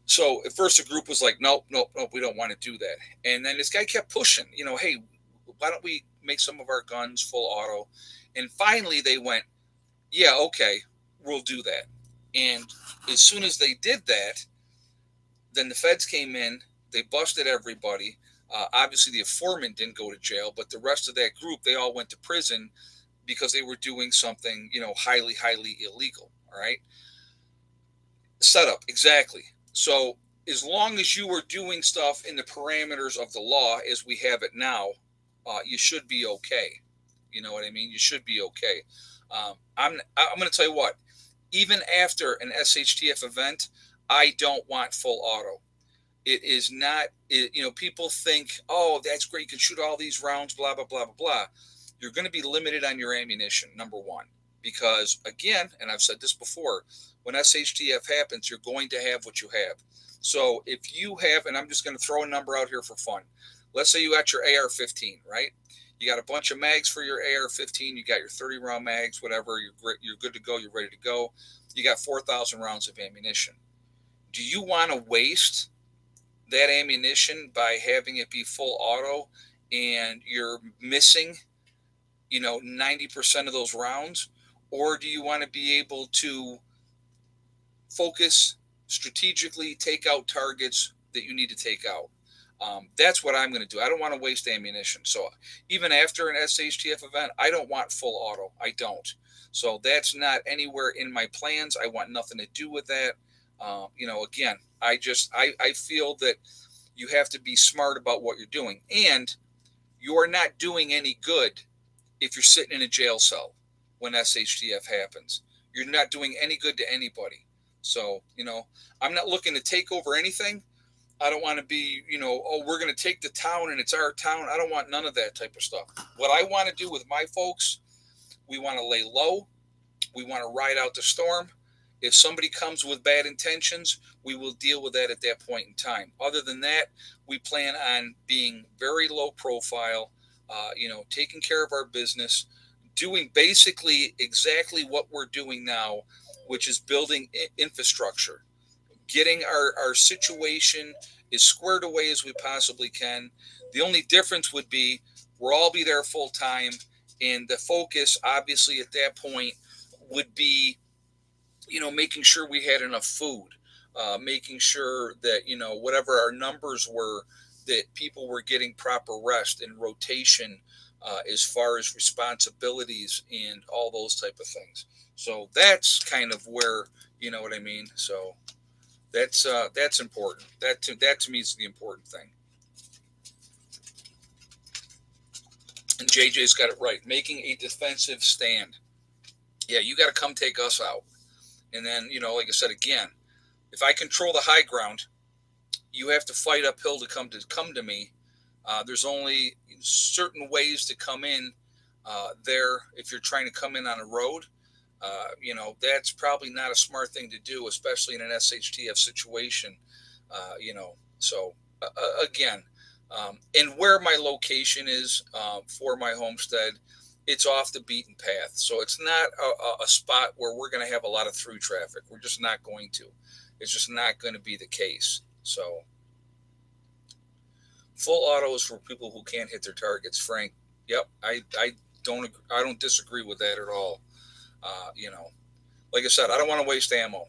So at first, the group was like, "Nope, nope, nope, we don't want to do that." And then this guy kept pushing, "Hey, why don't we make some of our guns full auto?" And finally, they went, "Yeah, okay, we'll do that." And as soon as they did that, then the feds came in, they busted everybody. Obviously, the informant didn't go to jail, but the rest of that group, they all went to prison because they were doing something, highly, highly illegal. All right. Setup, exactly. So as long as you are doing stuff in the parameters of the law as we have it now, you should be okay. You know what I mean? You should be okay. I'm going to tell you what. Even after an SHTF event, I don't want full auto. It is not. People think, "Oh, that's great. You can shoot all these rounds." Blah blah blah blah blah. You're going to be limited on your ammunition. Number one, because again, and I've said this before, when SHTF happens, you're going to have what you have. So if you have, and I'm just going to throw a number out here for fun. Let's say you got your AR-15, right? You got a bunch of mags for your AR-15. You got your 30 round mags, whatever. You're good to go. You're ready to go. You got 4,000 rounds of ammunition. Do you want to waste that ammunition by having it be full auto and you're missing, 90% of those rounds? Or do you want to be able to focus strategically, take out targets that you need to take out? That's what I'm going to do. I don't want to waste ammunition. So even after an SHTF event, I don't want full auto. I don't. So that's not anywhere in my plans. I want nothing to do with that. Again, I feel that you have to be smart about what you're doing, and you are not doing any good if you're sitting in a jail cell when SHTF happens. You're not doing any good to anybody. So, I'm not looking to take over anything. I don't want to be, we're going to take the town and it's our town. I don't want none of that type of stuff. What I want to do with my folks, we want to lay low. We want to ride out the storm. If somebody comes with bad intentions, we will deal with that at that point in time. Other than that, we plan on being very low profile, taking care of our business, doing basically exactly what we're doing now, which is building infrastructure, getting our situation as squared away as we possibly can. The only difference would be we'll all be there full time, and the focus, obviously, at that point would be, making sure we had enough food, making sure that, whatever our numbers were, that people were getting proper rest and rotation as far as responsibilities and all those type of things. So that's kind of where, you know what I mean? So that's important. That to me is the important thing. And JJ's got it right. Making a defensive stand. Yeah, you got to come take us out. And then, like I said, again, if I control the high ground, you have to fight uphill to come to me. There's only certain ways to come in there. If you're trying to come in on a road, that's probably not a smart thing to do, especially in an SHTF situation. So again, and where my location is for my homestead, it's off the beaten path. So it's not a spot where we're going to have a lot of through traffic. We're just not going to. It's just not going to be the case. So full auto is for people who can't hit their targets, Frank. Yep, I don't disagree with that at all. Like I said, I don't want to waste ammo.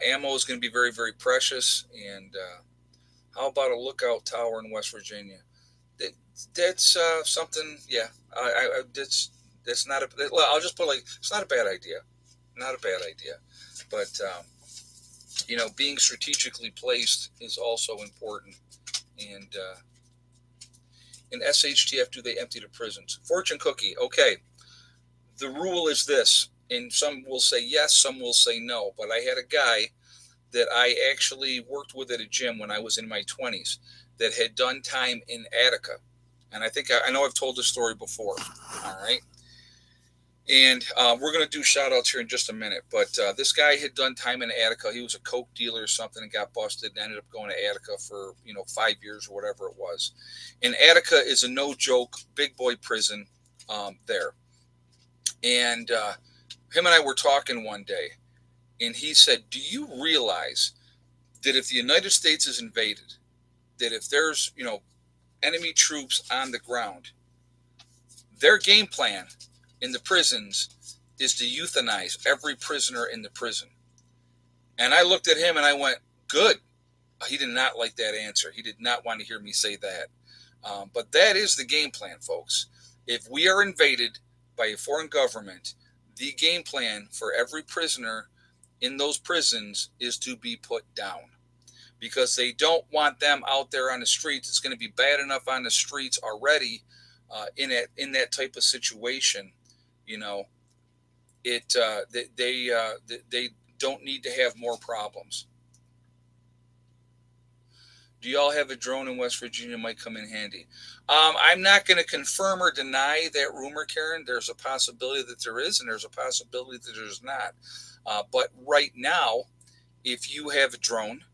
Ammo is going to be very, very precious. And how about a lookout tower in West Virginia? That's something. Yeah, that's That's not a. Well, I'll just put like it's not a bad idea, not a bad idea, but being strategically placed is also important. And in SHTF, do they empty the prisons? Fortune cookie. Okay, the rule is this, and some will say yes, some will say no. But I had a guy that I actually worked with at a gym when I was in my 20s that had done time in Attica. And I know I've told this story before. All right. And we're going to do shout outs here in just a minute. But this guy had done time in Attica. He was a coke dealer or something and got busted and ended up going to Attica for, 5 years or whatever it was. And Attica is a no joke big boy prison there. And him and I were talking one day. And he said, do you realize that if the United States is invaded, that if there's, enemy troops on the ground, their game plan in the prisons is to euthanize every prisoner in the prison? And I looked at him and I went, good. He did not like that answer. He did not want to hear me say that. But that is the game plan, folks. If we are invaded by a foreign government, the game plan for every prisoner in those prisons is to be put down, because they don't want them out there on the streets. It's going to be bad enough on the streets already in that type of situation. They don't need to have more problems. Do y'all have a drone in West Virginia? Might come in handy. I'm not going to confirm or deny that rumor, Karen. There's a possibility that there is, and there's a possibility that there's not. But right now, if you have a drone,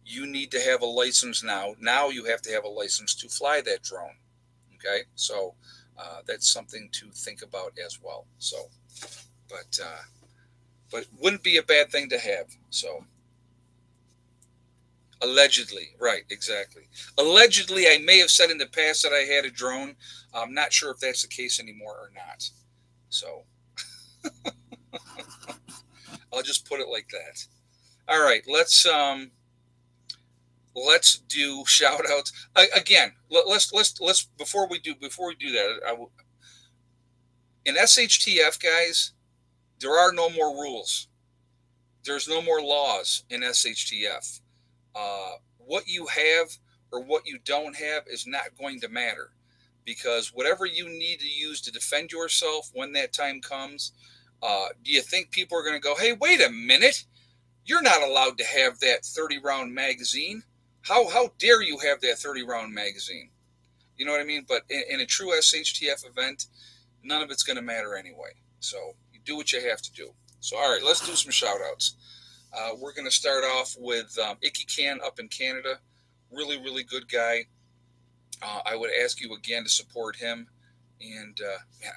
you need to have a license now. Now you have to have a license to fly that drone. Okay, so that's something to think about as well. So, but wouldn't be a bad thing to have. So, allegedly, right? Exactly. Allegedly, I may have said in the past that I had a drone. I'm not sure if that's the case anymore or not. So, I'll just put it like that. All right, let's do shout outs again. Let's before we do that, in SHTF, guys, there are no more rules. There's no more laws in SHTF. What you have or what you don't have is not going to matter, because whatever you need to use to defend yourself when that time comes, do you think people are going to go, hey, wait a minute, you're not allowed to have that 30-round magazine? How dare you have that 30-round magazine? You know what I mean? But in a true SHTF event, none of it's going to matter anyway. So you do what you have to do. So, all right, let's do some shout-outs. We're going to start off with Icky Can up in Canada. Really, really good guy. I would ask you again to support him. And man,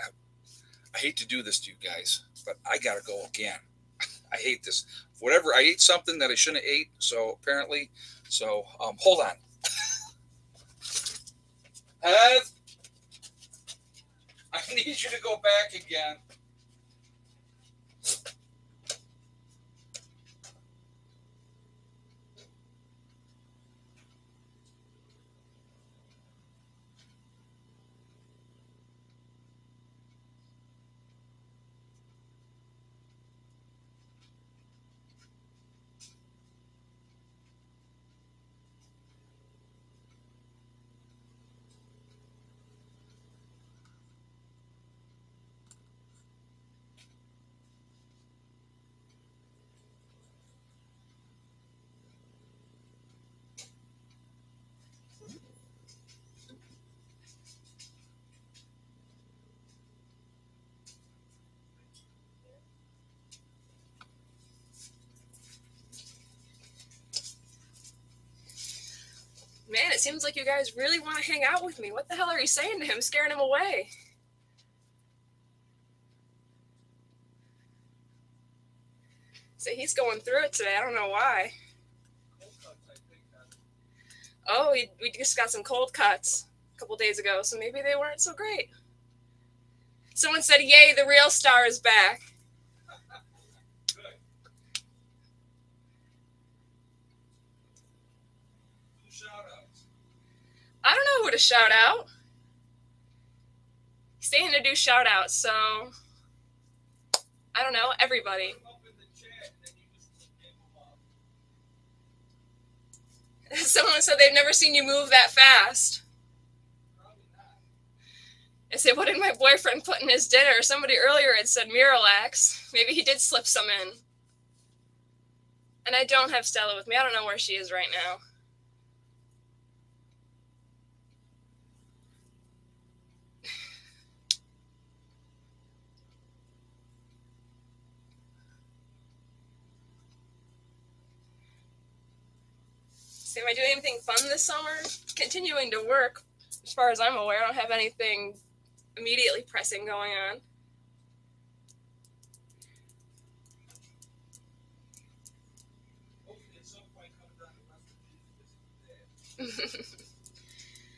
I hate to do this to you guys, but I got to go again. I hate this. I ate something that I shouldn't have ate, so apparently. So, hold on. Heath, I need you to go back again. Man, it seems like you guys really want to hang out with me. What the hell are you saying to him, scaring him away? So he's going through it today. I don't know why. Oh, we just got some cold cuts a couple days ago, so maybe they weren't so great. Someone said, yay, the real star is back. I don't know who to shout out. staying to do shout outs, so I don't know, everybody. Someone said they've never seen you move that fast. I said, what did my boyfriend put in his dinner? Somebody earlier had said Miralax. Maybe he did slip some in. And I don't have Stella with me. I don't know where she is right now. So am I doing anything fun this summer? Continuing to work. As far as I'm aware, I don't have anything immediately pressing going on.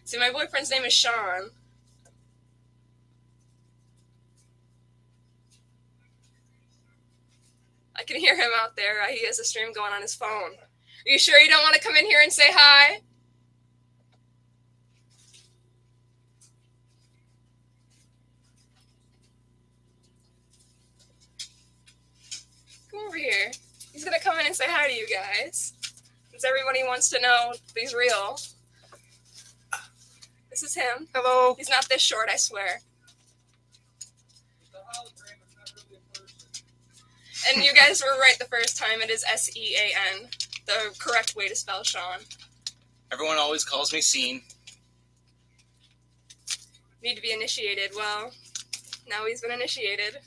See, my boyfriend's name is Sean. I can hear him out there. He has a stream going on his phone. Are you sure you don't want to come in here and say hi? Come over here. He's going to come in and say hi to you guys. Since everybody wants to know if he's real. This is him. Hello. He's not this short, I swear. And you guys were right the first time. It is S-E-A-N, the correct way to spell Sean. Everyone always calls me Scene. Need to be initiated. Well, now he's been initiated.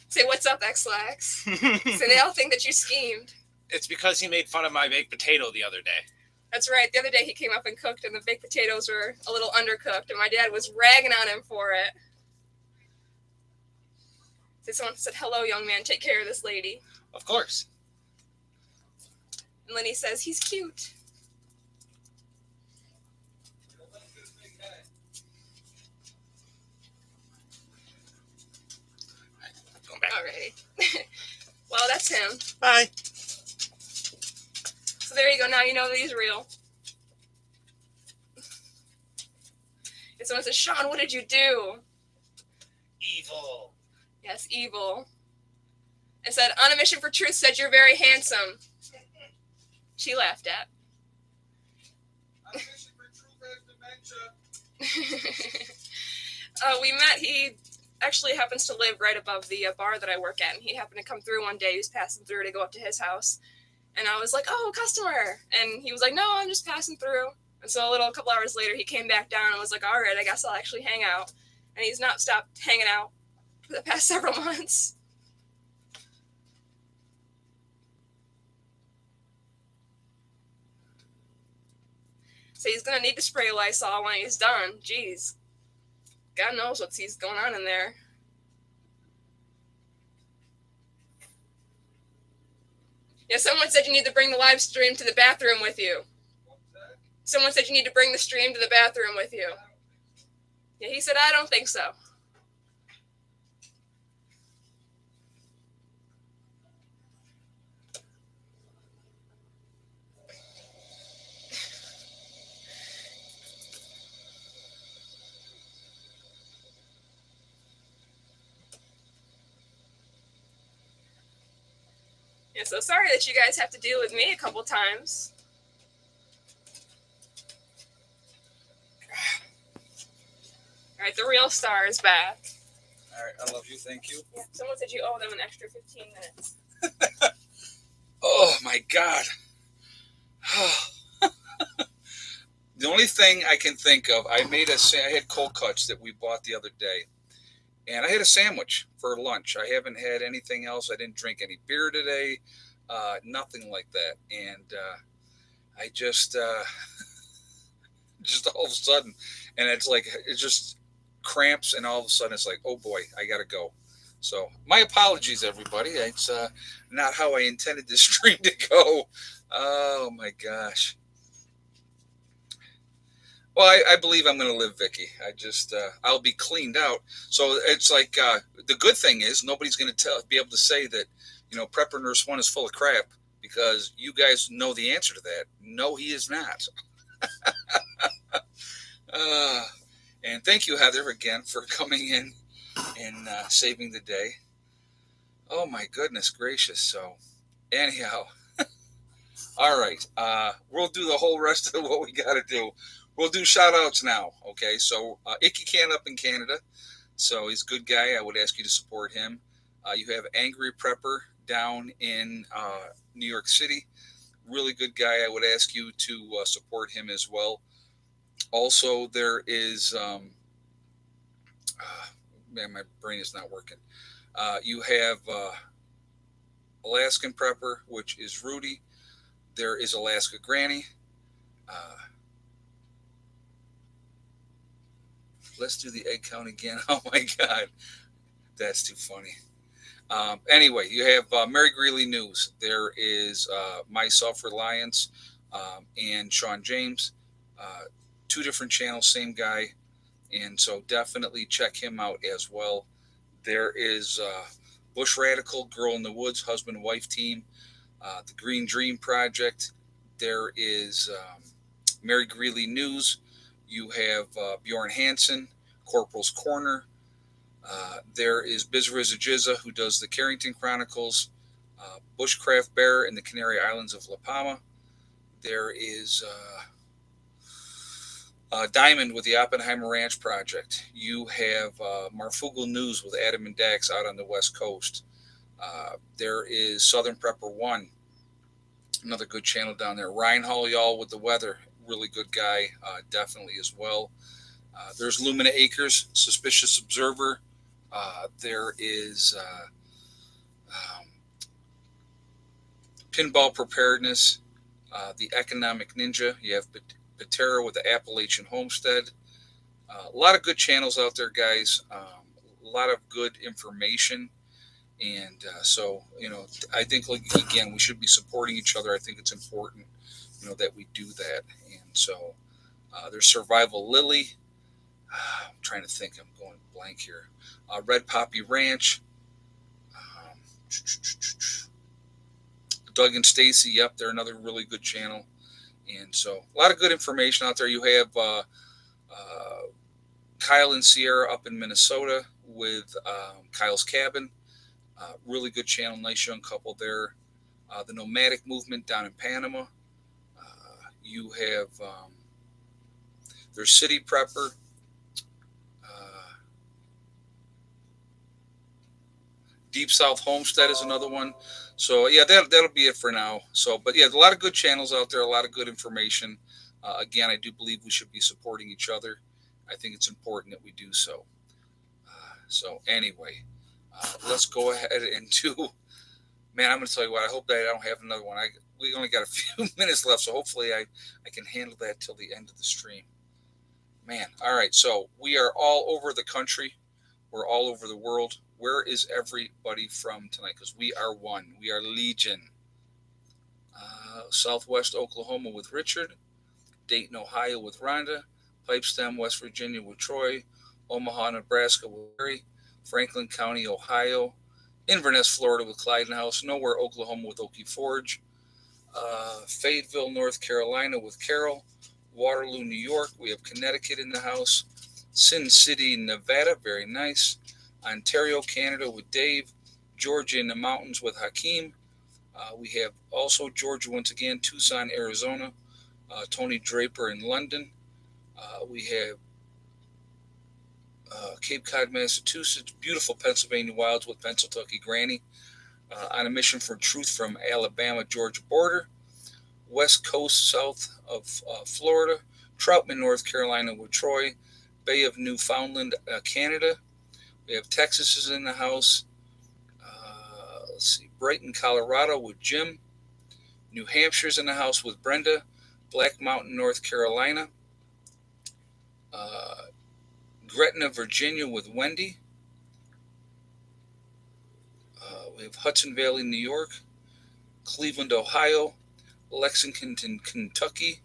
Say, what's up, X-Lax? So they all think that you schemed. It's because he made fun of my baked potato the other day. That's right. The other day he came up and cooked, and the baked potatoes were a little undercooked, and my dad was ragging on him for it. So someone said, hello, young man, take care of this lady. Of course. And Lenny says, he's cute. Going back. Alrighty. Well, that's him. Bye. So there you go. Now you know that he's real. And someone says, Sean, what did you do? Evil. Yes, evil. And said, on a mission for truth, said you're very handsome. She laughed at. On a mission for truth has dementia. We met. He actually happens to live right above the bar that I work at. And he happened to come through one day. He was passing through to go up to his house. And I was like, oh, customer. And he was like, no, I'm just passing through. And so a couple hours later, he came back down and was like, all right, I guess I'll actually hang out. And he's not stopped hanging out for the past several months. So he's going to need to spray Lysol when he's done. Jeez. God knows what's going on in there. Yeah, someone said you need to bring the live stream to the bathroom with you. Someone said you need to bring the stream to the bathroom with you. Yeah, he said, I don't think so. Yeah, so sorry that you guys have to deal with me a couple times. All right, the real star is back. All right, I love you. Thank you. Yeah, someone said you owe them an extra 15 minutes. Oh my God. The only thing I can think of, I had cold cuts that we bought the other day, and I had a sandwich for lunch. I haven't had anything else. I didn't drink any beer today, nothing like that. And I just all of a sudden, and it's just cramps, and all of a sudden it's like, oh boy, I gotta go. So my apologies, everybody. It's not how I intended this stream to go. Oh my gosh. Well, I believe I'm going to live, Vicky. I'll be cleaned out. So it's like the good thing is nobody's going to be able to say that, Prepper Nurse 1 is full of crap, because you guys know the answer to that. No, he is not. And And thank you, Heather, again for coming in and saving the day. Oh my goodness gracious! So, anyhow, all right, we'll do the whole rest of what we got to do. We'll do shout outs now. Okay, so Icky Can up in Canada. So he's a good guy. I would ask you to support him. You have Angry Prepper down in New York City. Really good guy. I would ask you to support him as well. Also, there is, man, my brain is not working. You have Alaskan Prepper, which is Rudy. There is Alaska Granny. Let's do the egg count again. Oh my God, that's too funny. Anyway, you have Mary Greeley News. There is My Self Reliance and Sean James. Two different channels, same guy. And so definitely check him out as well. There is Bush Radical, Girl in the Woods, husband and wife team. The Green Dream Project. There is Mary Greeley News. You have Bjorn Hansen, Corporal's Corner. There is Bizriza Jizza, who does the Carrington Chronicles, Bushcraft Bear in the Canary Islands of La Palma. There is Diamond with the Oppenheimer Ranch Project. You have Marfugal News with Adam and Dax out on the West Coast. There is Southern Prepper 1, another good channel down there. Ryan Hall, y'all, with the weather, really good guy, definitely as well. There's Lumina Acres, Suspicious Observer. There is Pinball Preparedness, the Economic Ninja. You have Patera with the Appalachian Homestead. A lot of good channels out there, guys. A lot of good information. And so, I think, again, we should be supporting each other. I think it's important, that we do that. And so there's Survival Lily. I'm trying to think. I'm going blank here. Red Poppy Ranch. Doug and Stacy. Yep, they're another really good channel. And so a lot of good information out there. You have Kyle and Sierra up in Minnesota with Kyle's Cabin. Really good channel. Nice young couple there. The Nomadic Movement down in Panama. You have there's City Prepper. Deep South Homestead is another one. So yeah, that'll be it for now. So, but yeah, a lot of good channels out there, a lot of good information. Again, I do believe we should be supporting each other. I think it's important that we do so. So anyway, let's go ahead and do. Man, I'm going to tell you what. I hope that I don't have another one. We only got a few minutes left, so hopefully I can handle that till the end of the stream. Man, all right. So we are all over the country. We're all over the world. Where is everybody from tonight? Because we are one. We are Legion. Southwest Oklahoma with Richard. Dayton, Ohio with Rhonda. Pipestem, West Virginia with Troy. Omaha, Nebraska with Larry. Franklin County, Ohio. Inverness, Florida with Clydenhouse. Nowhere, Oklahoma with Okie Forge. Fayetteville, North Carolina with Carol. Waterloo, New York. We have Connecticut in the house. Sin City, Nevada. Very nice. Ontario, Canada with Dave. Georgia in the mountains with Hakeem. We have also Georgia once again. Tucson, Arizona. Tony Draper in London. We have Cape Cod, Massachusetts. Beautiful Pennsylvania Wilds with Pennsylvania Granny. On a mission for truth from Alabama-Georgia border. West Coast, south of Florida. Troutman, North Carolina with Troy. Bay of Newfoundland, Canada. We have Texas is in the house. Let's see. Brighton, Colorado with Jim. New Hampshire's in the house with Brenda. Black Mountain, North Carolina. Gretna, Virginia with Wendy. We have Hudson Valley, New York. Cleveland, Ohio. Lexington, Kentucky.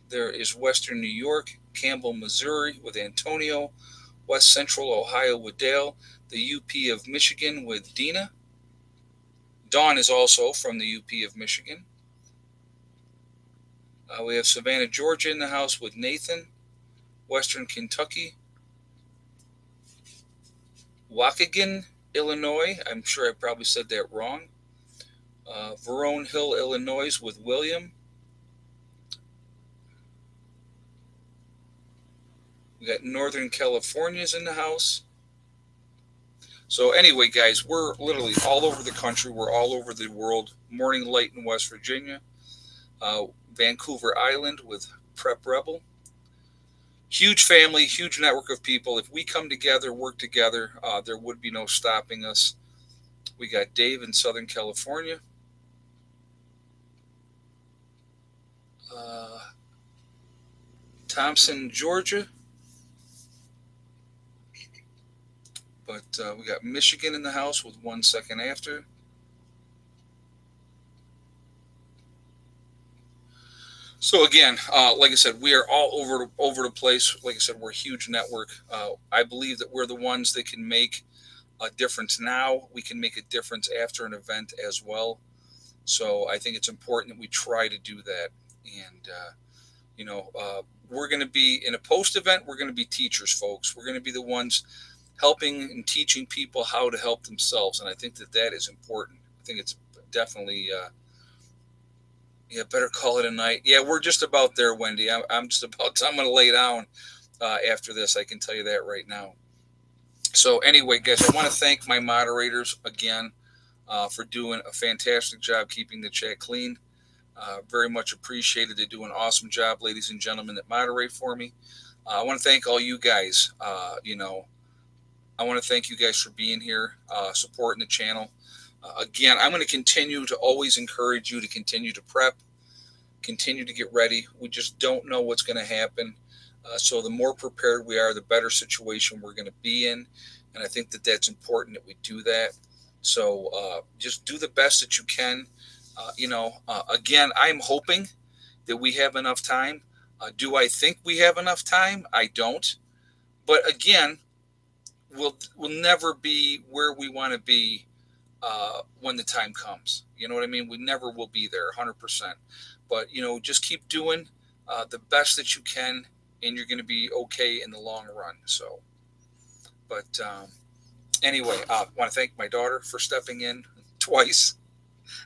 There is Western New York. Campbell, Missouri with Antonio. West Central Ohio with Dale. The UP of Michigan with Dina. Dawn is also from the UP of Michigan. We have Savannah, Georgia in the house with Nathan. Western Kentucky Waukegan, Illinois. I'm sure I probably said that wrong. Verone Hill, Illinois with William. We got Northern California's in the house. So anyway, guys, we're literally all over the country. We're all over the world. Morning Light in West Virginia. Vancouver Island with Prep Rebel. Huge family, huge network of people. If we come together, work together, there would be no stopping us. We got Dave in Southern California. Thompson, Georgia. But we got Michigan in the house with 1 second after. So again, like I said, we are all over the place. Like I said, we're a huge network. I believe that we're the ones that can make a difference now. We can make a difference after an event as well. So I think it's important that we try to do that. And we're going to be in a post event. We're going to be teachers, folks. We're going to be the ones helping and teaching people how to help themselves. And I think that is important. I think it's definitely, better call it a night. Yeah, we're just about there, Wendy. I'm going to lay down after this. I can tell you that right now. So anyway, guys, I want to thank my moderators again for doing a fantastic job keeping the chat clean. Very much appreciated. They do an awesome job, ladies and gentlemen, that moderate for me. I want to thank all you guys. I want to thank you guys for being here, supporting the channel. Again, I'm going to continue to always encourage you to continue to prep, continue to get ready. We just don't know what's going to happen. So the more prepared we are, the better situation we're going to be in. And I think that that's important that we do that. So just do the best that you can. Again, I'm hoping that we have enough time. Do I think we have enough time? I don't. But again, we'll never be where we want to be when the time comes. You know what I mean? We never will be there 100%. But, just keep doing the best that you can, and you're going to be okay in the long run. So, but anyway, I want to thank my daughter for stepping in twice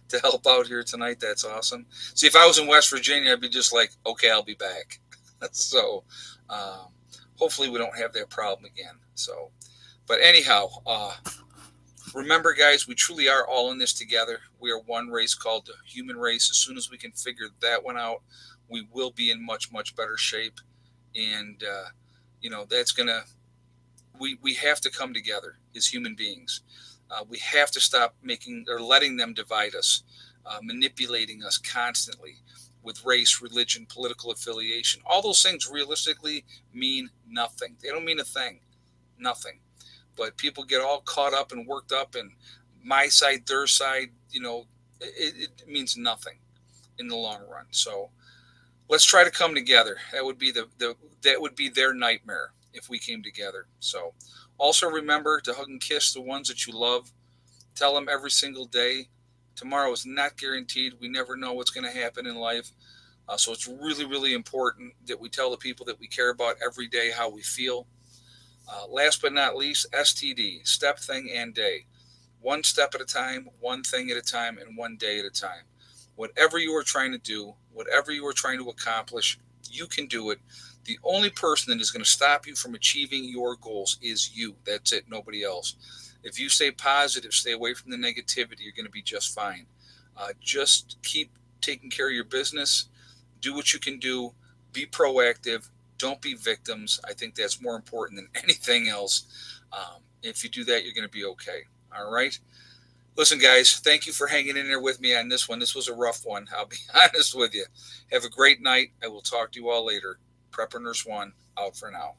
to help out here tonight. That's awesome. See, if I was in West Virginia, I'd be just like, okay, I'll be back. So hopefully we don't have that problem again. So, but anyhow, remember, guys, we truly are all in this together. We are one race called the human race. As soon as we can figure that one out, we will be in much, much better shape. And, that's going to, we have to come together as human beings. We have to stop letting them divide us, manipulating us constantly with race, religion, political affiliation. All those things realistically mean nothing. They don't mean a thing. Nothing. But people get all caught up and worked up in my side, their side. It means nothing in the long run. So let's try to come together. That would be that would be their nightmare if we came together. So also remember to hug and kiss the ones that you love. Tell them every single day. Tomorrow is not guaranteed. We never know what's going to happen in life. So it's really, really important that we tell the people that we care about every day how we feel. Last but not least, STD, step, thing, and day. One step at a time, one thing at a time, and one day at a time. Whatever you are trying to do, whatever you are trying to accomplish, you can do it. The only person that is going to stop you from achieving your goals is you. That's it, nobody else. If you stay positive, stay away from the negativity, you're going to be just fine. Just keep taking care of your business. Do what you can do. Be proactive. Don't be victims. I think that's more important than anything else. If you do that, you're going to be okay. All right. Listen, guys, thank you for hanging in there with me on this one. This was a rough one. I'll be honest with you. Have a great night. I will talk to you all later. Prepper Nurse 1 out for now.